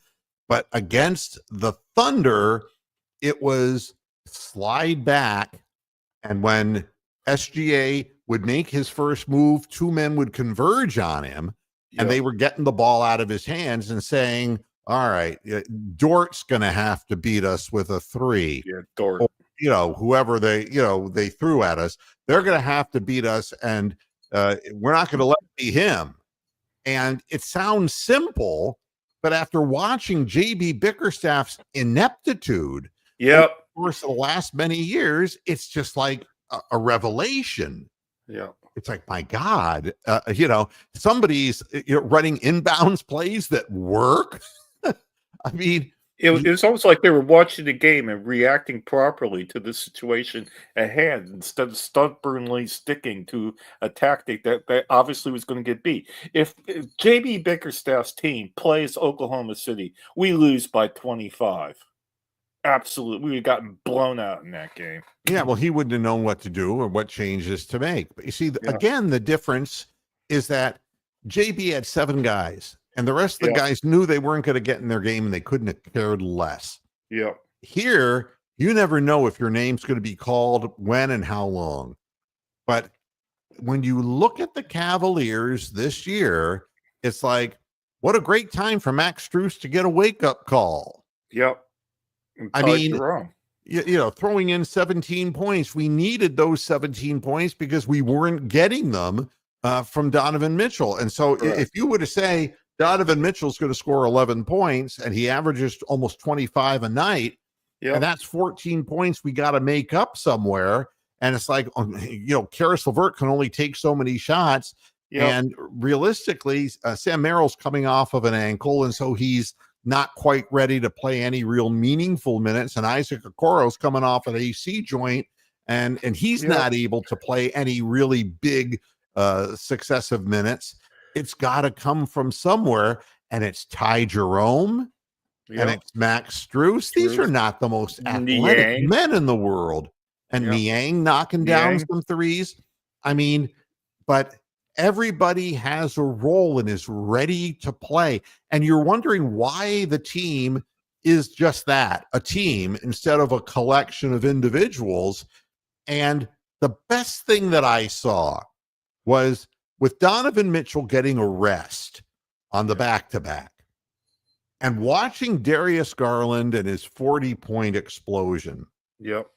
But against the Thunder, it was slide back, and when SGA would make his first move, two men would converge on him, and they were getting the ball out of his hands and saying, all right, Dort's going to have to beat us with a three. Yeah, Dort. Or, whoever they threw at us, they're going to have to beat us, and we're not going to let it be him. And it sounds simple, but after watching JB Bickerstaff's ineptitude over the course of the last many years, it's just like a revelation. Yeah. It's like, my God, somebody's running inbounds plays that work. I mean, it was almost like they were watching the game and reacting properly to the situation at hand instead of stubbornly sticking to a tactic that obviously was going to get beat. If JB Bickerstaff's team plays Oklahoma City, we lose by 25. Absolutely. We had gotten blown out in that game. Yeah, well, he wouldn't have known what to do or what changes to make. But you see, again, the difference is that JB had 7 guys, and the rest of the guys knew they weren't going to get in their game, and they couldn't have cared less. Yeah. Here, you never know if your name's going to be called when and how long. But when you look at the Cavaliers this year, it's like, what a great time for Max Strus to get a wake-up call. Yep. I mean, throwing in 17 points, we needed those 17 points because we weren't getting them from Donovan Mitchell. And so if you were to say Donovan Mitchell's going to score 11 points and he averages almost 25 a night, and that's 14 points we got to make up somewhere. And it's like, Karis LeVert can only take so many shots. And realistically, Sam Merrill's coming off of an ankle, and so he's not quite ready to play any real meaningful minutes. And Isaac Okoro's coming off an AC joint, and he's not able to play any really big successive minutes. It's got to come from somewhere, and it's Ty Jerome and it's Max Strus. These are not the most athletic men in the world. And Niang knocking down some threes. I mean, but everybody has a role and is ready to play. And you're wondering why the team is just that, a team instead of a collection of individuals. And the best thing that I saw was with Donovan Mitchell getting a rest on the back-to-back and watching Darius Garland and his 40-point explosion Yep.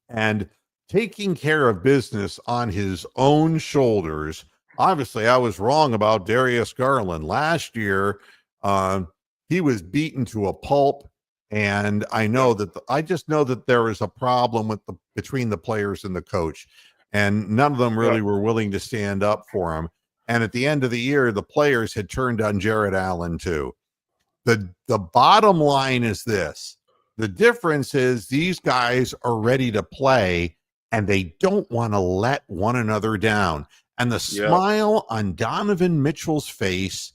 and taking care of business on his own shoulders. Obviously, I was wrong about Darius Garland. Last year, he was beaten to a pulp, and I know that I just know that there is a problem between the players and the coach, and none of them really were willing to stand up for him. And at the end of the year, the players had turned on Jared Allen too. The bottom line is this: the difference is these guys are ready to play, and they don't want to let one another down. And the smile on Donovan Mitchell's face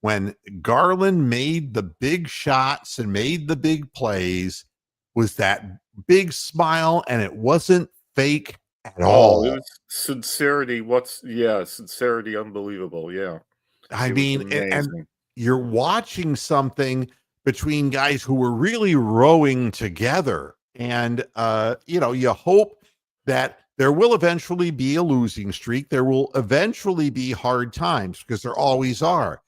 when Garland made the big shots and made the big plays was that big smile, and it wasn't fake at all. It was sincerity. Sincerity, unbelievable. Yeah. I It mean, was amazing. and you're watching something between guys who were really rowing together. And, you hope that there will eventually be a losing streak. There will eventually be hard times because there always are.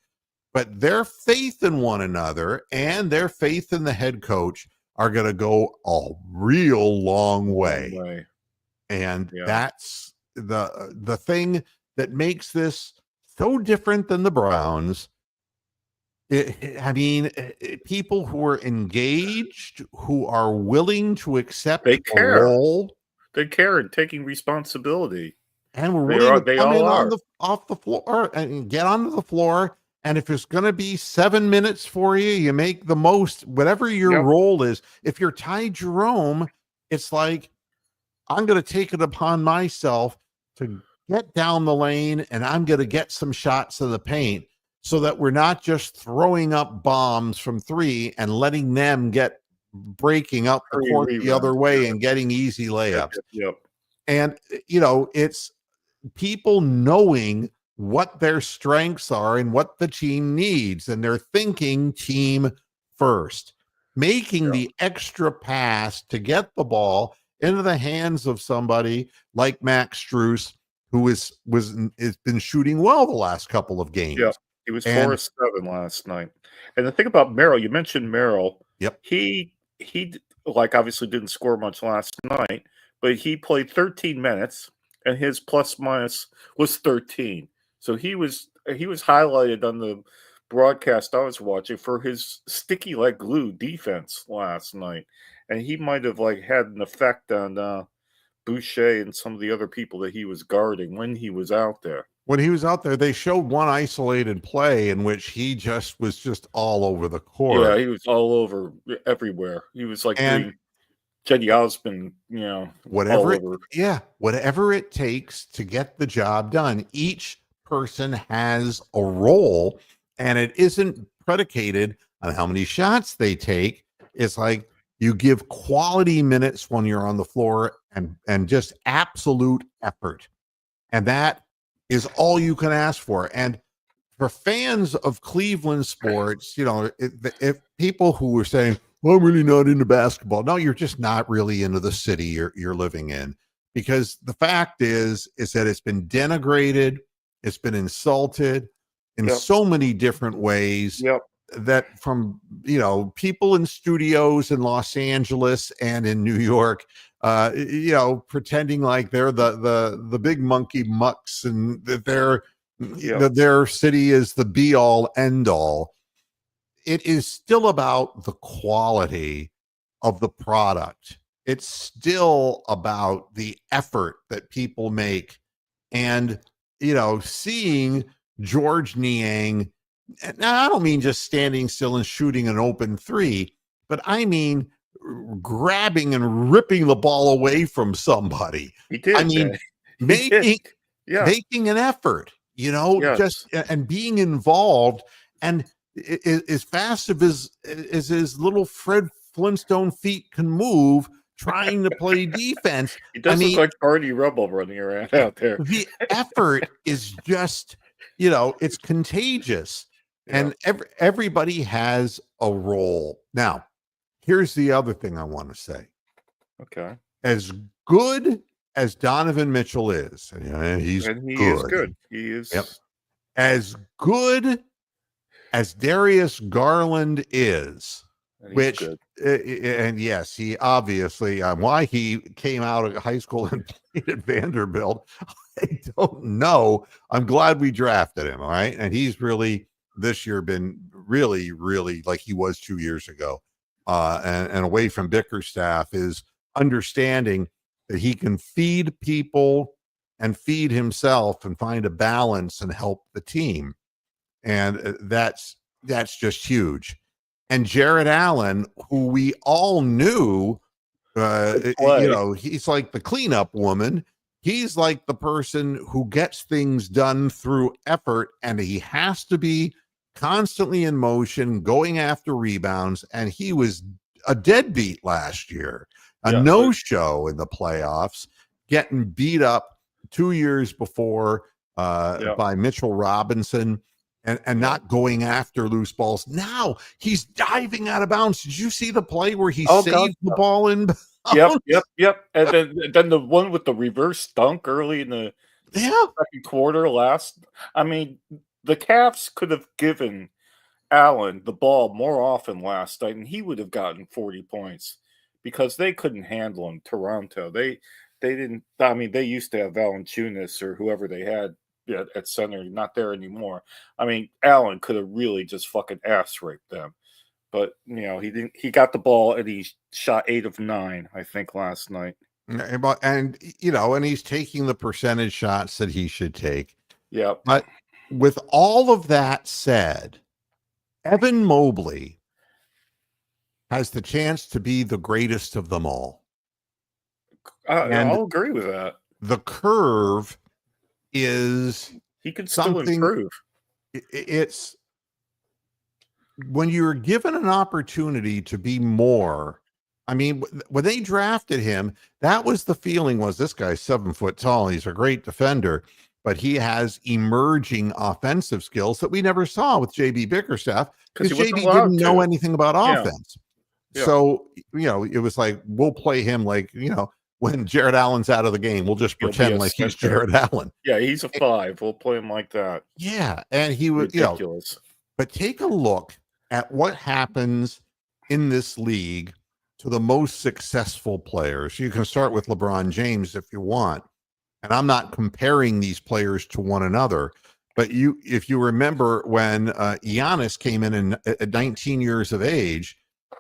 But their faith in one another and their faith in the head coach are going to go a real long way. And that's the thing that makes this so different than the Browns. People who are engaged, who are willing to accept a role. They care and taking responsibility. And we're willing to come in off the floor and get onto the floor. And if it's going to be 7 minutes for you, you make the most, whatever your role is. If you're Ty Jerome, it's like, I'm going to take it upon myself to get down the lane, and I'm going to get some shots in the paint so that we're not just throwing up bombs from three and letting them get breaking up the court the other way and getting easy layups. And, it's people knowing what their strengths are and what the team needs, and they're thinking team first, making the extra pass to get the ball into the hands of somebody like Max Strus, who has been shooting well the last couple of games. Yeah, he was 4 of 7 last night. And the thing about Merrill, you mentioned Merrill. Yep. He obviously didn't score much last night, but he played 13 minutes and his plus minus was 13. So he was highlighted on the broadcast I was watching for his sticky like glue defense last night. And he might have had an effect on Boucher and some of the other people that he was guarding when he was out there. When he was out there, they showed one isolated play in which he was just all over the court. Yeah, he was all over everywhere. He was like doing Cedi Osman, whatever it takes to get the job done. Each person has a role, and it isn't predicated on how many shots they take. It's like you give quality minutes when you're on the floor and just absolute effort. And that is all you can ask for. And for fans of Cleveland sports, if people who were saying, well, I'm really not into basketball. No, you're just not really into the city you're living in, because the fact is that it's been denigrated. It's been insulted in so many different ways that from, people in studios in Los Angeles and in New York, pretending like they're the big monkey mucks and that their city is the be all end all. It is still about the quality of the product. It's still about the effort that people make. And, seeing George Niang, now I don't mean just standing still and shooting an open three, but I mean grabbing and ripping the ball away from somebody. He did. I mean, making an effort, just and being involved. And as fast as his little Fred Flintstone feet can move, trying to play defense. He does look like Barney Rubble running around out there. The effort is just, it's contagious. And everybody has a role. Now, here's the other thing I want to say. Okay. As good as Donovan Mitchell is, and he's And he is good. good. He Yep. is As good as Darius Garland is, and he's which, good. and yes, he obviously, why he came out of high school and played at Vanderbilt, I don't know. I'm glad we drafted him. All right. And he's really this year been really, really like he was 2 years ago. And away from Bickerstaff is understanding that he can feed people and feed himself and find a balance and help the team. And that's just huge. And Jared Allen, who we all knew, he's like the cleanup woman. He's like the person who gets things done through effort, and he has to be constantly in motion, going after rebounds. And he was a deadbeat last year, a no-show in the playoffs, getting beat up 2 years before by Mitchell Robinson. And not going after loose balls. Now he's diving out of bounds. Did you see the play where he saved the ball in bounds? Yep. And then the one with the reverse dunk early in the second quarter last. I mean, the Cavs could have given Allen the ball more often last night, and he would have gotten 40 points because they couldn't handle him. Toronto. They didn't. I mean, they used to have Valanciunas or whoever they had at center, not there anymore. I mean, Allen could have really just fucking ass raped them, but he didn't. He got the ball and he shot 8 of 9, I think, last night. And and he's taking the percentage shots that he should take. Yeah. But with all of that said, Evan Mobley has the chance to be the greatest of them all. I'll agree with that. The curve is he could still improve. It's when you're given an opportunity to be more. I mean, when they drafted him, that was the feeling was this guy's 7 foot tall. He's a great defender, but he has emerging offensive skills that we never saw with JB Bickerstaff because JB didn't know anything about offense. Yeah. So, it was like, we'll play him like, when Jared Allen's out of the game, we'll just pretend like he's Jared Allen. Yeah, he's a 5. We'll play him like that. Yeah, and he was ridiculous. But take a look at what happens in this league to the most successful players. You can start with LeBron James if you want, and I'm not comparing these players to one another. But if you remember when Giannis came in at 19 years of age,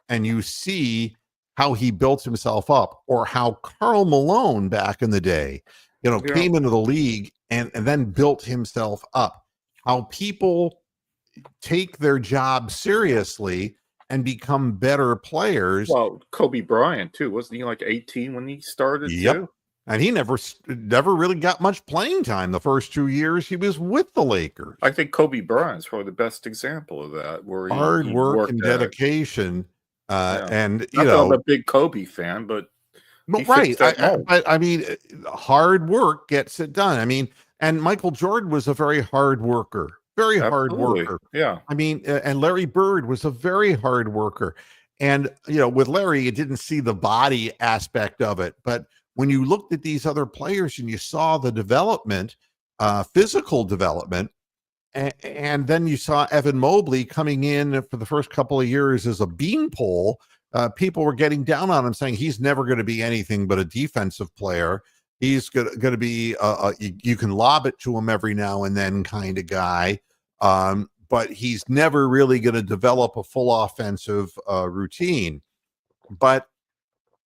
and you see how he built himself up, or how Karl Malone back in the day, came into the league and then built himself up. How people take their job seriously and become better players. Well, Kobe Bryant too, wasn't he like 18 when he started? Yep. Too? And he never really got much playing time the first 2 years he was with the Lakers. I think Kobe Bryant's probably the best example of that, where hard work and dedication. And not that I'm a big Kobe fan, but right. But I mean, hard work gets it done. I mean, and Michael Jordan was a very hard worker, hard worker. Yeah. I mean, and Larry Bird was a very hard worker. And, with Larry, you didn't see the body aspect of it. But when you looked at these other players and you saw the development, physical development, and then you saw Evan Mobley coming in for the first couple of years as a beanpole. People were getting down on him, saying he's never going to be anything but a defensive player. He's going to be you can lob it to him every now and then kind of guy, but he's never really going to develop a full offensive routine. But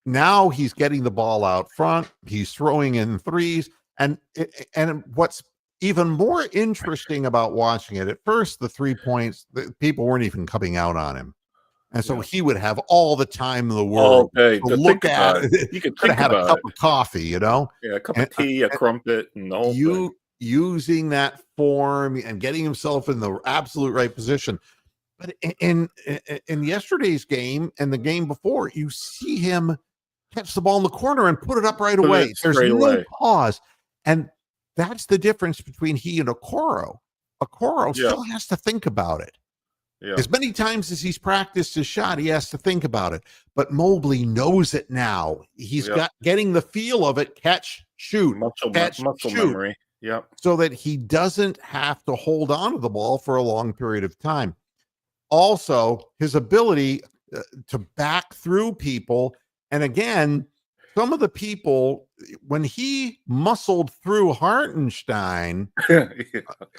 now he's getting the ball out front. He's throwing in threes, and what's even more interesting about watching it, at first, the 3 points, people weren't even coming out on him. And so he would have all the time in the world to look at it. You could think have about a cup of coffee, Yeah, a cup of tea, a crumpet, and the whole thing. Using that form and getting himself in the absolute right position. But in yesterday's game and the game before, you see him catch the ball in the corner and put it up right away. There's no pause. And that's the difference between he and Okoro. Okoro still has to think about it. Yeah. As many times as he's practiced his shot, he has to think about it. But Mobley knows it now. He's getting the feel of it. Catch, shoot, muscle memory. Yep. So that he doesn't have to hold on to the ball for a long period of time. Also, his ability to back through people. And again, some of the people, when he muscled through Hartenstein,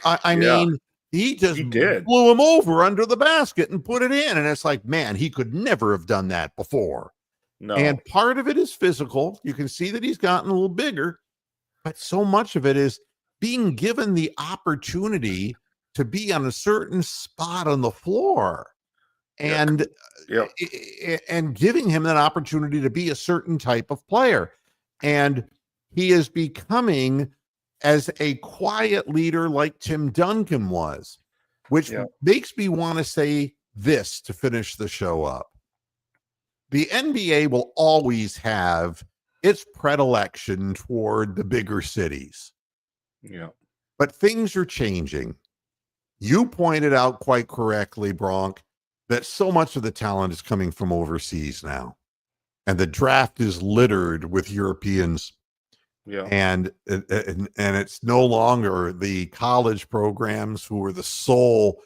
I mean, he just blew him over under the basket and put it in. And it's like, man, he could never have done that before. No. And part of it is physical. You can see that he's gotten a little bigger, but so much of it is being given the opportunity to be on a certain spot on the floor and giving him an opportunity to be a certain type of player. And he is becoming as a quiet leader like Tim Duncan was, which makes me want to say this to finish the show up. The NBA will always have its predilection toward the bigger cities. Yeah. But things are changing. You pointed out quite correctly, Bronk, that so much of the talent is coming from overseas now. And the draft is littered with Europeans. Yeah. And it's no longer the college programs who are the sole,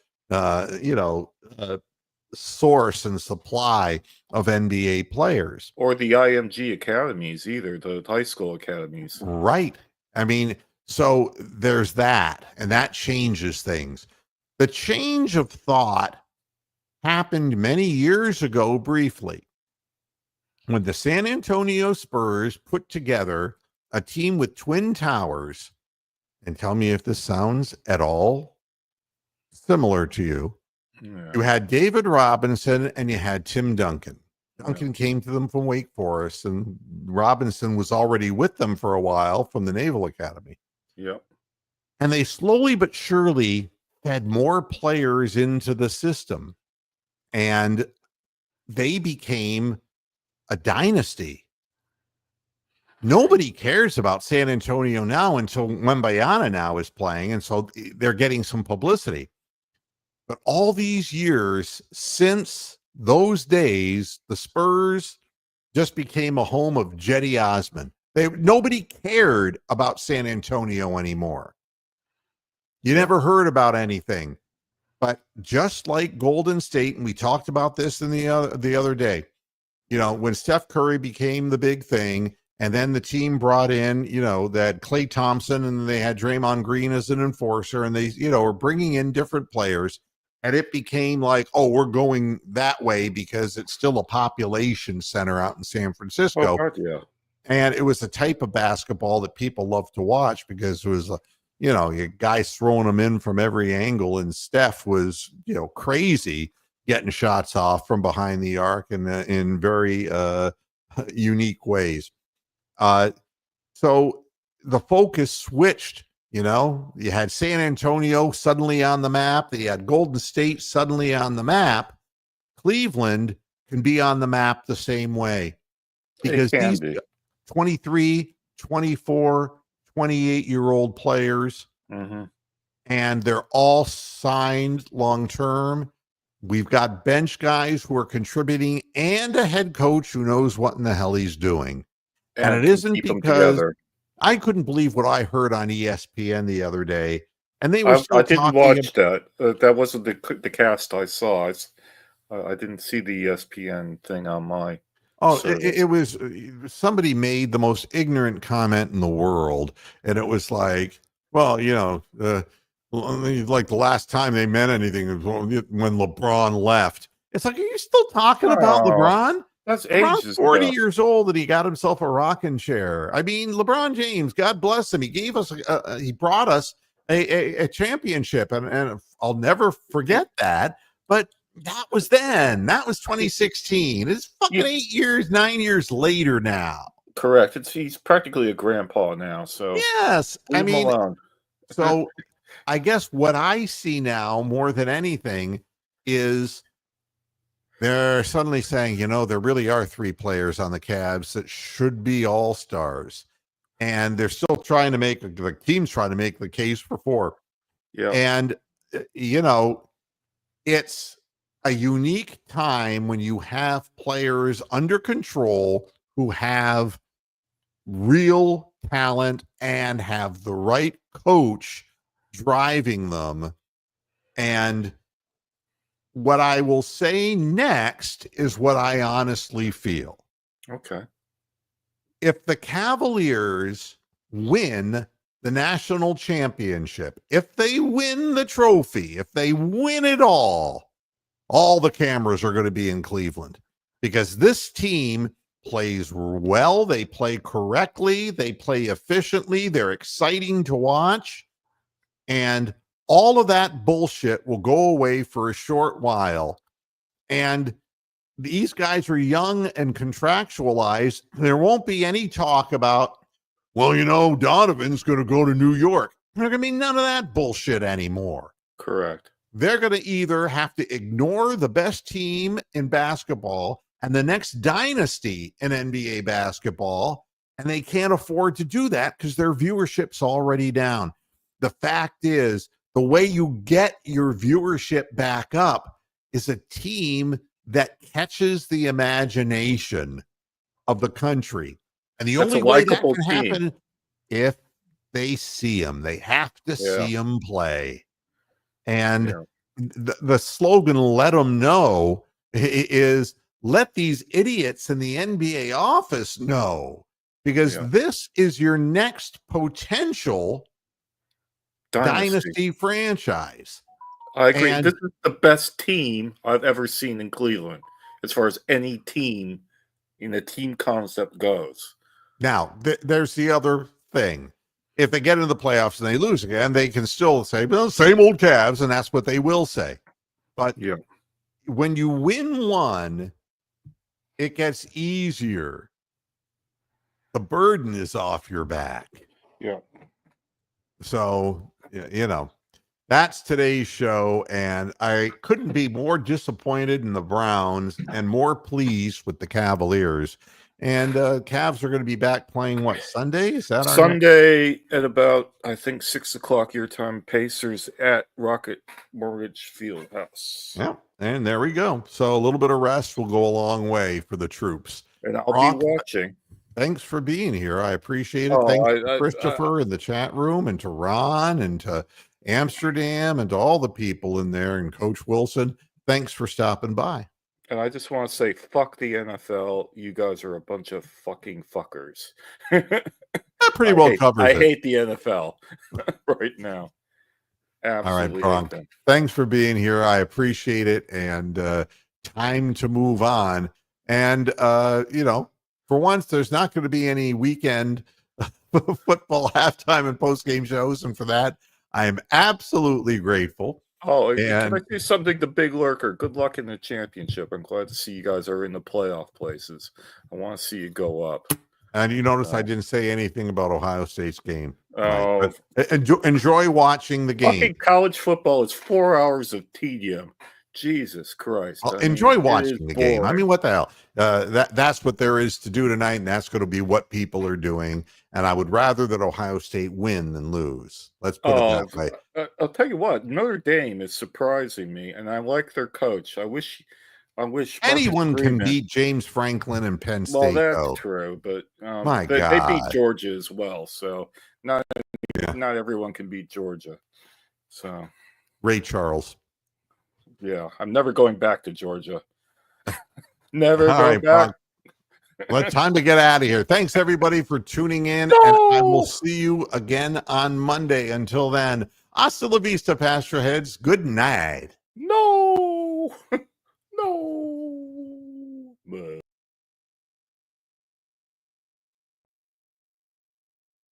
source and supply of NBA players. Or the IMG academies either, the high school academies. Right. I mean, so there's that, and that changes things. The change of thought happened many years ago briefly when the San Antonio Spurs put together a team with twin towers, and tell me if this sounds at all similar to you. Yeah. You had David Robinson and you had Tim Duncan. Duncan came to them from Wake Forest, and Robinson was already with them for a while from the Naval Academy. Yep. And they slowly but surely fed more players into the system, and they became a dynasty. Nobody cares about San Antonio now until Wembanyama now is playing, and so they're getting some publicity. But all these years since those days, the Spurs just became a home of Jetty Osman. Nobody cared about San Antonio anymore. You never heard about anything. But just like Golden State, and we talked about this in the other day, when Steph Curry became the big thing, and then the team brought in, that Klay Thompson, and they had Draymond Green as an enforcer, and they, were bringing in different players, and it became like, oh, we're going that way because it's still a population center out in San Francisco. Oh, yeah. And it was the type of basketball that people love to watch because it was, guys throwing them in from every angle, and Steph was, crazy getting shots off from behind the arc and in very unique ways. So the focus switched. You had San Antonio suddenly on the map. You had Golden State suddenly on the map. Cleveland can be on the map the same way because these 23, 24, 28-year-old players, and they're all signed long-term. We've got bench guys who are contributing and a head coach who knows what in the hell he's doing. And it isn't because I couldn't believe what I heard on ESPN the other day. And they were I didn't watch that. That wasn't the cast I saw. I didn't see the ESPN thing on my it was somebody made the most ignorant comment in the world. And it was like, well, like the last time they meant anything was when LeBron left. It's like, are you still talking about LeBron? That's ages 40 years old and he got himself a rocking chair. I mean, LeBron James, God bless him. He gave us, he brought us a championship, and I'll never forget that. But that was then. That was 2016. It's fucking 9 years later now. Correct. He's practically a grandpa now. So yes, leave him alone. So I guess what I see now more than anything is they're suddenly saying, there really are 3 players on the Cavs that should be all-stars. And they're still trying to the team's trying to make the case for 4. Yeah. And, it's a unique time when you have players under control who have real talent and have the right coach driving them. And what I will say next is what I honestly feel. Okay. If the Cavaliers win the national championship, if they win the trophy, if they win it all the cameras are going to be in Cleveland, because this team plays well, they play correctly, they play efficiently, they're exciting to watch, and all of that bullshit will go away for a short while. And these guys are young and contractualized. There won't be any talk about, well, Donovan's going to go to New York. There's going to be none of that bullshit anymore. Correct. They're going to either have to ignore the best team in basketball and the next dynasty in NBA basketball, and they can't afford to do that because their viewership's already down. The fact is, the way you get your viewership back up is a team that catches the imagination of the country. And the only way that can happen if they see them. They have to see them play. And the slogan, let them know, is let these idiots in the NBA office know, because this is your next potential dynasty franchise. I agree. And this is the best team I've ever seen in Cleveland, as far as any team in a team concept goes. Now, there's the other thing. If they get into the playoffs and they lose again, they can still say, well, same old Cavs, and that's what they will say. But when you win one, it gets easier. The burden is off your back. Yeah. So, that's today's show, and I couldn't be more disappointed in the Browns and more pleased with the Cavaliers. And Cavs are going to be back playing what, Sunday? Is that Sunday at about, I think, 6:00 your time? Pacers at Rocket Mortgage Field House. Yeah, and there we go. So a little bit of rest will go a long way for the troops. And I'll be watching. Thanks for being here. I appreciate it. Thanks to Christopher in the chat room, and to Ron, and to Amsterdam, and to all the people in there, and Coach Wilson. Thanks for stopping by. And I just want to say, fuck the NFL. You guys are a bunch of fucking fuckers. That pretty well covers it. I hate the NFL right now. Absolutely. All right, Bronk. Thanks for being here. I appreciate it. And time to move on. And, for once, there's not going to be any weekend football halftime and post-game shows. And for that, I am absolutely grateful. Oh, can I do something to Big Lurker? Good luck in the championship. I'm glad to see you guys are in the playoff places. I want to see you go up. And you notice I didn't say anything about Ohio State's game. Oh, right? Enjoy watching the game. Fucking college football is 4 hours of tedium. Jesus Christ. Enjoy watching the game. I mean, what the hell? That's what there is to do tonight, and that's going to be what people are doing. And I would rather that Ohio State win than lose. Let's put it that way. I'll tell you what, Notre Dame is surprising me, and I like their coach. I wish anyone can beat James Franklin and Penn State. Well, that's true, but God, they beat Georgia as well. So not everyone can beat Georgia. So Ray Charles. Yeah, I'm never going back to Georgia. Never going back. Well, time to get out of here. Thanks, everybody, for tuning in. No! And I will see you again on Monday. Until then, hasta la vista, Pastor Heads. Good night. No. No.